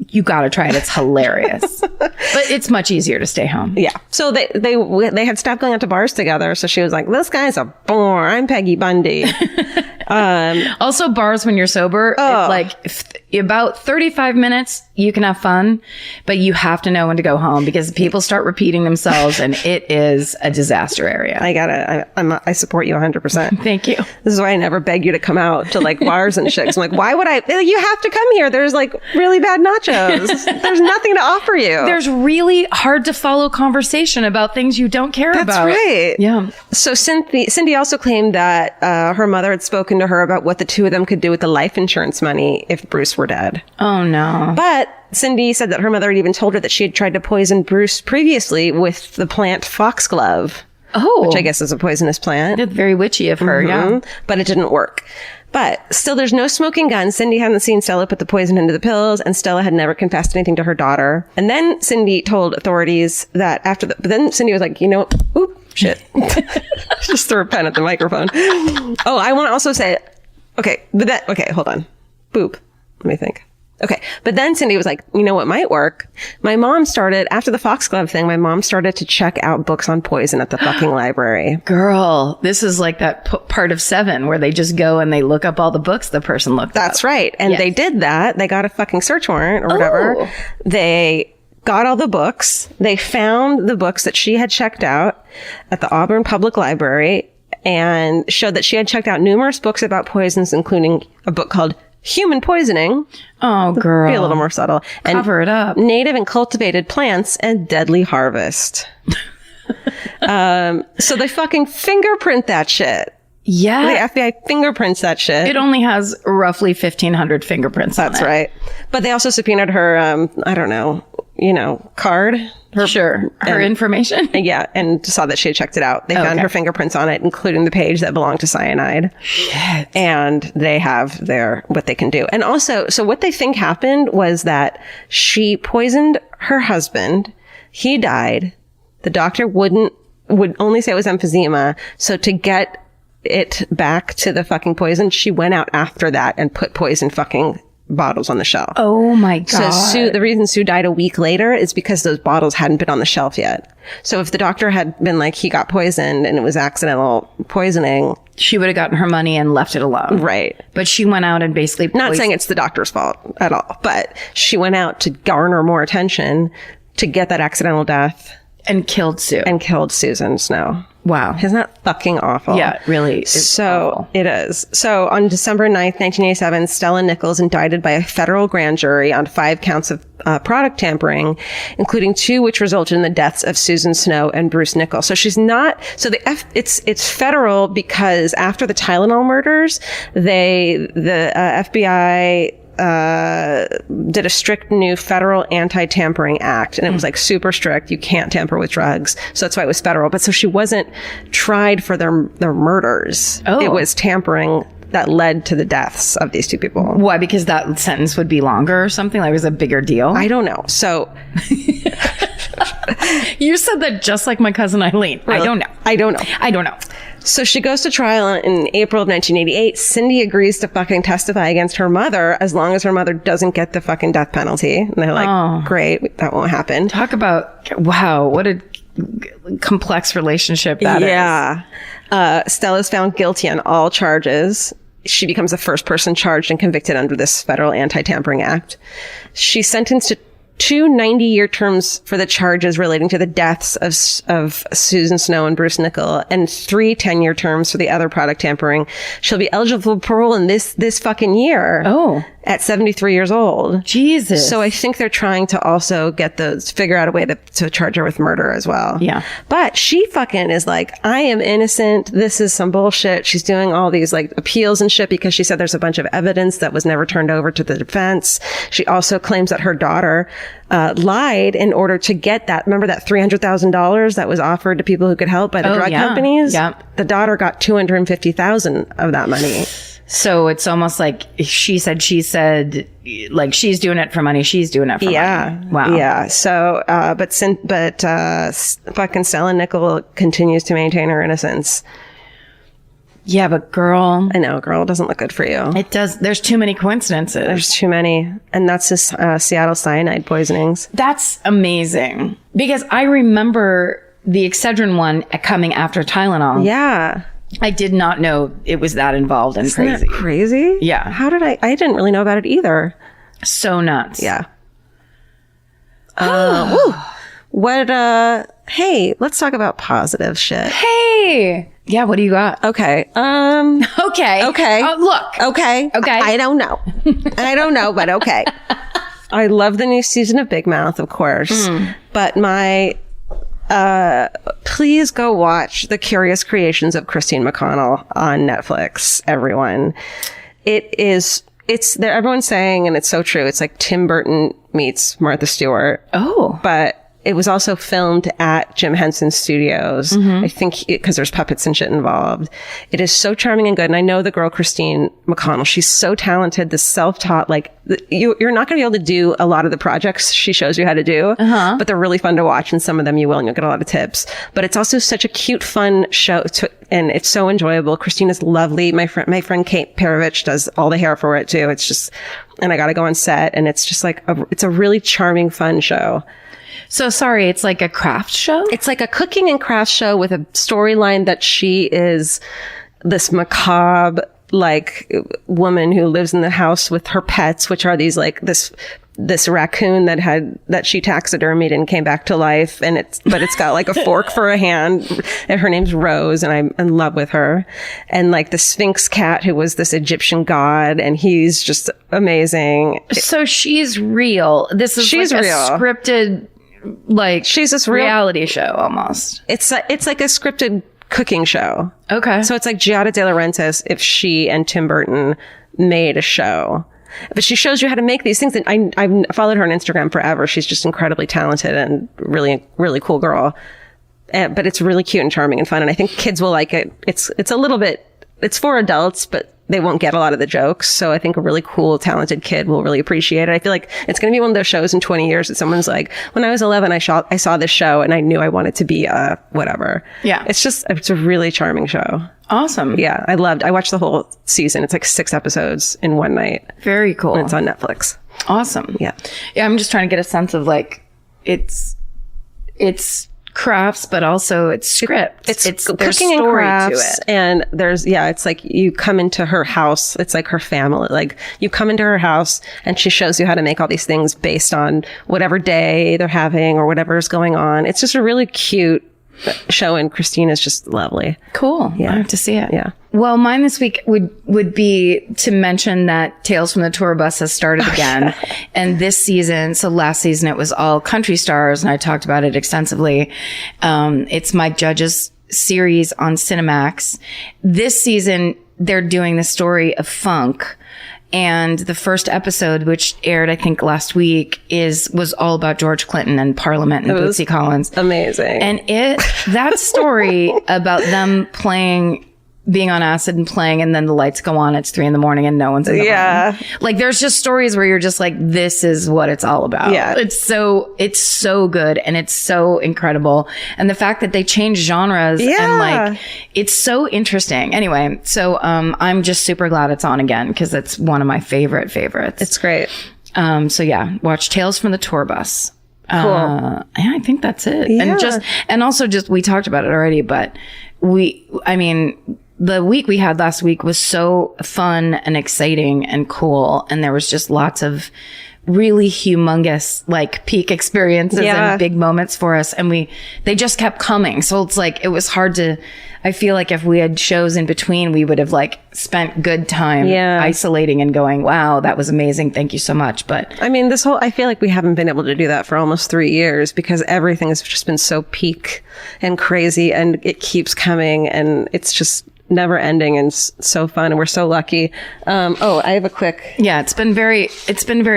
you gotta try it. It's hilarious. But it's much easier to stay home. Yeah. So they had stopped going out to bars together. So she was like, this guy's a bore. I'm Peggy Bundy. Also, bars when you're sober, about 35 minutes, you can have fun, but you have to know when to go home because people start repeating themselves and it is a disaster area. I support you 100%. Thank you. This is why I never beg you to come out to like bars and shit. I'm like, why would I? You have to come here. There's like really bad nachos. There's nothing to offer you. There's really hard to follow conversation about things you don't care about. That's right. Yeah. So Cindy also claimed that her mother had spoken to her about what the two of them could do with the life insurance money if Bruce were dead. Oh, no. But Cindy said that her mother had even told her that she had tried to poison Bruce previously with the plant foxglove. Oh. Which I guess is a poisonous plant. It's very witchy of her, yeah. But it didn't work. But still, there's no smoking gun. Cindy hadn't seen Stella put the poison into the pills, and Stella had never confessed anything to her daughter. And then Cindy told authorities that but then Cindy was like, oop, shit. Just threw a pen at the microphone. Oh, I want to also say, okay, hold on. Boop. Let me think. Okay. But then Cindy was like, you know what might work? My mom started, after the foxglove thing, my mom started to check out books on poison at the fucking library. Girl, this is like that part of 7 where they just go and they look up all the books the person looked up. That's right. And they did that. They got a fucking search warrant or whatever. Oh. They got all the books. They found the books that she had checked out at the Auburn Public Library and showed that she had checked out numerous books about poisons, including a book called Human Poisoning. Oh, girl. Be a little more subtle. And cover it up. Native and Cultivated Plants and Deadly Harvest. So they fucking fingerprint that shit. Yeah. The FBI fingerprints that shit. It only has roughly 1,500 fingerprints on it. That's right. But they also subpoenaed her, card. Her information. Yeah, and saw that she had checked it out. They found her fingerprints on it, including the page that belonged to cyanide. Shit. And they have what they can do. And also, so what they think happened was that she poisoned her husband. He died. The doctor would only say it was emphysema. So to get it back to the fucking poison, she went out after that and put poison fucking bottles on the shelf. Oh my God. So the reason Sue died a week later is because those bottles hadn't been on the shelf yet. So if the doctor had been like, he got poisoned and it was accidental poisoning, she would have gotten her money and left it alone. Right. But she went out and basically not saying it's the doctor's fault at all, but she went out to garner more attention to get that accidental death. And killed Sue. And killed Susan Snow. Wow. Isn't that fucking awful? Yeah, it really is awful. It is. So on December 9th, 1987, Stella Nichols indicted by a federal grand jury on 5 counts of product tampering, including 2 which resulted in the deaths of Susan Snow and Bruce Nichols. So she's not, so it's federal because after the Tylenol murders, the FBI did a strict new federal anti-tampering act, and it was like super strict. You can't tamper with drugs. So that's why it was federal. But so she wasn't tried for their murders. Oh. It was tampering that led to the deaths of these 2 people. Why? Because that sentence would be longer or something? Like it was a bigger deal? I don't know. So you said that just like my cousin Eileen. Really? I don't know. So she goes to trial in April of 1988. Cindy agrees to fucking testify against her mother as long as her mother doesn't get the fucking death penalty. And they're like, great, that won't happen. Talk about, wow, what a complex relationship that is. Yeah. Stella's found guilty on all charges. She becomes the first person charged and convicted under this federal anti-tampering act. She's sentenced to 2 90-year terms for the charges relating to the deaths of Susan Snow and Bruce Nichols, and 3 10-year terms for the other product tampering. She'll be eligible for parole in this fucking year. Oh. at 73 years old. Jesus. So I think they're trying to also figure out a way to charge her with murder as well. Yeah. But she fucking is like, I am innocent. This is some bullshit. She's doing all these like appeals and shit because she said there's a bunch of evidence that was never turned over to the defense. She also claims that her daughter lied in order to get that. Remember that $300,000 that was offered to people who could help by the drug companies? Yeah. The daughter got $250,000 of that money. So it's almost like she said, like she's doing it for money. She's doing it for money. Wow. Yeah. So, fucking Stella Nickel continues to maintain her innocence. Yeah, but girl. I know, girl, it doesn't look good for you. It does. There's too many coincidences. There's too many. And that's this Seattle Cyanide Poisonings. That's amazing. Because I remember the Excedrin one coming after Tylenol. Yeah. I did not know it was that involved and Isn't crazy. that crazy? Yeah. How did I didn't really know about it either. So nuts. Yeah. Hey, let's talk about positive shit. Hey. Yeah, what do you got? Okay. Okay. Look. Okay. I don't know. But okay. I love the new season of Big Mouth, of course. But please go watch The Curious Creations of Christine McConnell on Netflix, everyone. It's there. Everyone's saying, and it's so true. It's like Tim Burton meets Martha Stewart. Oh. But it was also filmed at Jim Henson's studios. I think because there's puppets and shit involved. It is so charming and good. And I know the girl, Christine McConnell, she's so talented, this self-taught, like you're not going to be able to do a lot of the projects she shows you how to do, but they're really fun to watch. And some of them you will, and you'll get a lot of tips. But it's also such a cute, fun show and it's so enjoyable. Christina's lovely. My friend Kate Perovich does all the hair for it too. It's just, and I got to go on set and it's just like, it's a really charming, fun show. So sorry, it's like a craft show? It's like a cooking and craft show with a storyline that she is this macabre, like, woman who lives in the house with her pets, which are these, like, this raccoon that she taxidermied and came back to life. But it's got like a fork for a hand. And her name's Rose and I'm in love with her. And like the Sphinx cat who was this Egyptian god and he's just amazing. So she's real. She's like real. A scripted, like, she's this reality show almost. It's like a scripted cooking show. Okay. So it's like Giada De Laurentiis if she and Tim Burton made a show. But she shows you how to make these things. And I've followed her on Instagram forever. She's just incredibly talented and really, really cool girl. But it's really cute and charming and fun. And I think kids will like it. It's a little bit, it's for adults, but they won't get a lot of the jokes. So I think a really cool, talented kid will really appreciate it. I feel like it's going to be one of those shows in 20 years that someone's like, when I was 11, I saw this show and I knew I wanted to be whatever. Yeah. It's a really charming show. Awesome. Yeah. I watched the whole season. It's like 6 episodes in one night. Very cool. And it's on Netflix. Awesome. Yeah. Yeah. I'm just trying to get a sense of like, it's crafts, but also it's script. It's there's cooking and story crafts, to it. and it's like you come into her house. It's like her family. Like you come into her house, and she shows you how to make all these things based on whatever day they're having or whatever is going on. It's just a really cute show, and Christine is just lovely. Cool. Yeah, I have to see it. Yeah. Well, mine this week would be to mention that Tales from the Tour Bus has started again. And this season, so last season it was all country stars and I talked about it extensively. It's Mike Judge's series on Cinemax. This season, they're doing the story of funk. And the first episode, which aired, I think, last week, was all about George Clinton and Parliament and Bootsy Collins. Amazing. And that story about them being on acid and playing, and then the lights go on, it's 3 a.m. and no one's in the room. Like, there's just stories where you're just like, this is what it's all about. Yeah. It's so good and it's so incredible. And the fact that they change genres and like, it's so interesting. Anyway, so, I'm just super glad it's on again because it's one of my favorites. It's great. So yeah, watch Tales from the Tour Bus. Cool. Yeah, I think that's it. Yeah. And also we talked about it already, but the week we had last week was so fun and exciting and cool. And there was just lots of really humongous, like peak experiences and big moments for us. And they just kept coming. So it's like, it was hard to, I feel like if we had shows in between, we would have like spent good time isolating and going, wow, that was amazing. Thank you so much. But I mean, I feel like we haven't been able to do that for almost 3 years because everything has just been so peak and crazy, and it keeps coming, and it's just never ending and so fun, and we're so lucky. I have a quick. Yeah, it's been very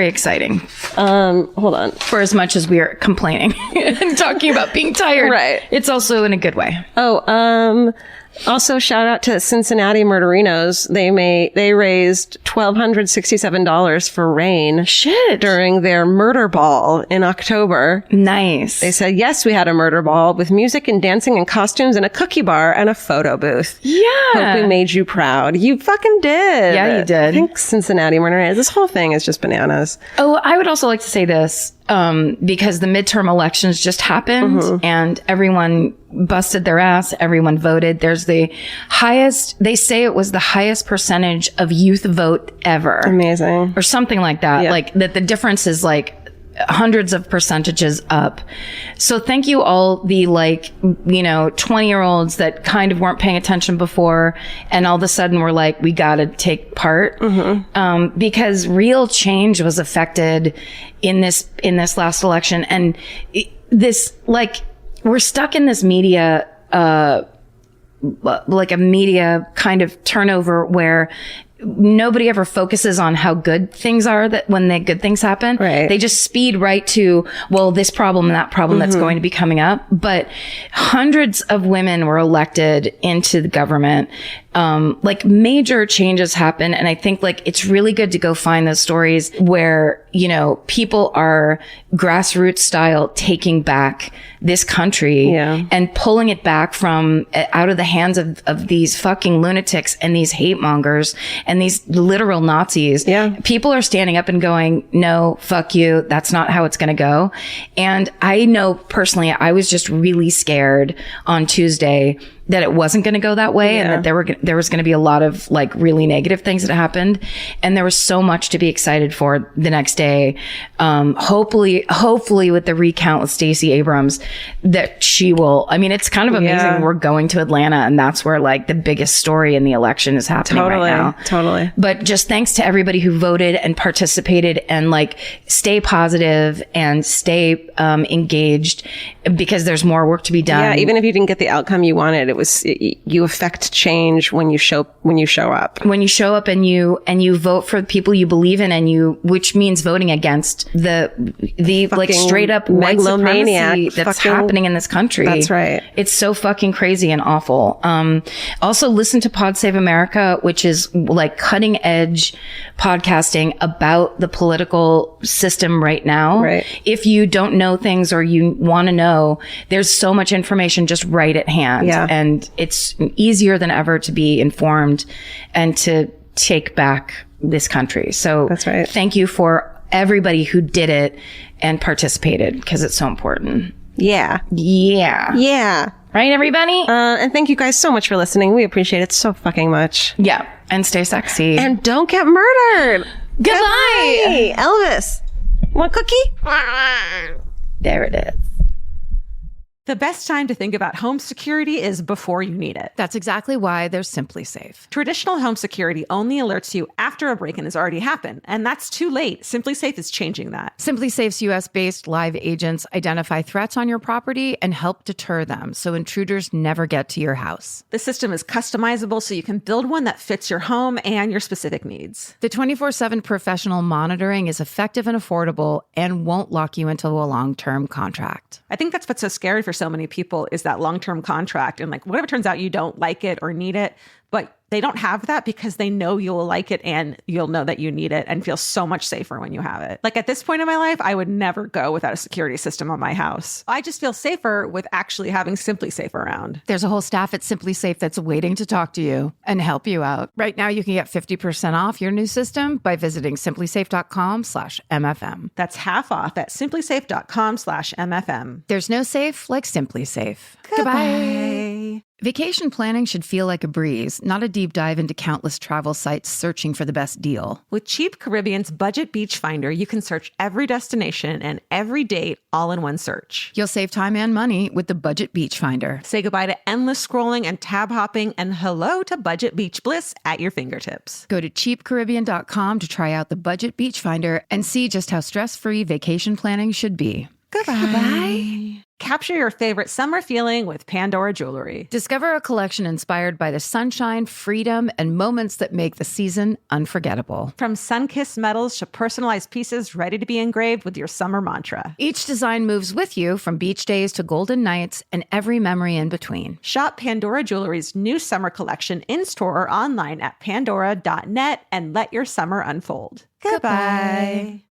exciting. Hold on. For as much as we are complaining and talking about being tired, right? It's also in a good way. Also, shout out to Cincinnati Murderinos. They raised $1,267 for RAIN during their murder ball in October. Nice. They said, yes, we had a murder ball with music and dancing and costumes and a cookie bar and a photo booth. Yeah. Hope we made you proud. You fucking did. Yeah, you did. Thanks, Cincinnati Murderinos. This whole thing is just bananas. Oh, I would also like to say this. Because the midterm elections just happened and everyone busted their ass. Everyone voted. There's the highest, they say it was the highest percentage of youth vote ever. Amazing. Or something like that. Yeah. Like that the difference is like hundreds of percentages up. So thank you all the 20-year-olds that kind of weren't paying attention before and all of a sudden were like, we got to take part. Because real change was affected in this last election. And we're stuck in this media, like a media kind of turnover where nobody ever focuses on how good things are that when the good things happen. Right. They just speed right to, well, this problem and that problem that's going to be coming up. But hundreds of women were elected into the government. Major changes happen. And I think it's really good to go find those stories where, people are grassroots style taking back this country and pulling it back from out of the hands of these fucking lunatics and these hate mongers and these literal Nazis. Yeah. People are standing up and going, no, fuck you. That's not how it's going to go. And I know personally, I was just really scared on Tuesday that it wasn't going to go that way and that there was going to be a lot of really negative things that happened. And there was so much to be excited for the next day. Hopefully with the recount with Stacey Abrams that she will, it's kind of amazing. We're going to Atlanta and that's where the biggest story in the election is happening right now. Totally. But just thanks to everybody who voted and participated and stay positive and stay engaged because there's more work to be done. Yeah. Even if you didn't get the outcome you wanted, you affect change when you show up. When you show up and you vote for the people you believe in which means voting against the straight up white supremacy that's happening in this country. That's right. It's so fucking crazy and awful. Also listen to Pod Save America, which is cutting edge podcasting about the political system right now. Right. If you don't know things or you want to know, there's so much information just right at hand. Yeah. And it's easier than ever to be informed and to take back this country. So that's right. Thank you for everybody who did it and participated because it's so important. Yeah. Right, everybody? And thank you guys so much for listening. We appreciate it so fucking much. Yeah. And stay sexy. And don't get murdered. Goodbye. Elvis. Want a cookie? There it is. The best time to think about home security is before you need it. That's exactly why there's Simply Safe. Traditional home security only alerts you after a break-in has already happened, and that's too late. Simply Safe is changing that. Simply Safe's US-based live agents identify threats on your property and help deter them so intruders never get to your house. The system is customizable so you can build one that fits your home and your specific needs. The 24/7 professional monitoring is effective and affordable and won't lock you into a long-term contract. I think that's what's so scary for so many people is that long-term contract. And what if it turns out you don't like it or need it, but they don't have that because they know you'll like it and you'll know that you need it and feel so much safer when you have it. At this point in my life, I would never go without a security system on my house. I just feel safer with actually having Simply Safe around. There's a whole staff at Simply Safe that's waiting to talk to you and help you out. Right now, you can get 50% off your new system by visiting simplysafe.com/MFM. That's half off at simplysafe.com/MFM. There's no safe like Simply Safe. Goodbye. Vacation planning should feel like a breeze, not a deep dive into countless travel sites searching for the best deal. With Cheap Caribbean's Budget Beach Finder, you can search every destination and every date all in one search. You'll save time and money with the Budget Beach Finder. Say goodbye to endless scrolling and tab hopping, and hello to budget beach bliss at your fingertips. Go to cheapcaribbean.com to try out the Budget Beach Finder and see just how stress-free vacation planning should be. Goodbye. Capture your favorite summer feeling with Pandora Jewelry. Discover a collection inspired by the sunshine, freedom, and moments that make the season unforgettable. From sun-kissed metals to personalized pieces ready to be engraved with your summer mantra. Each design moves with you from beach days to golden nights and every memory in between. Shop Pandora Jewelry's new summer collection in-store or online at pandora.net and let your summer unfold. Goodbye.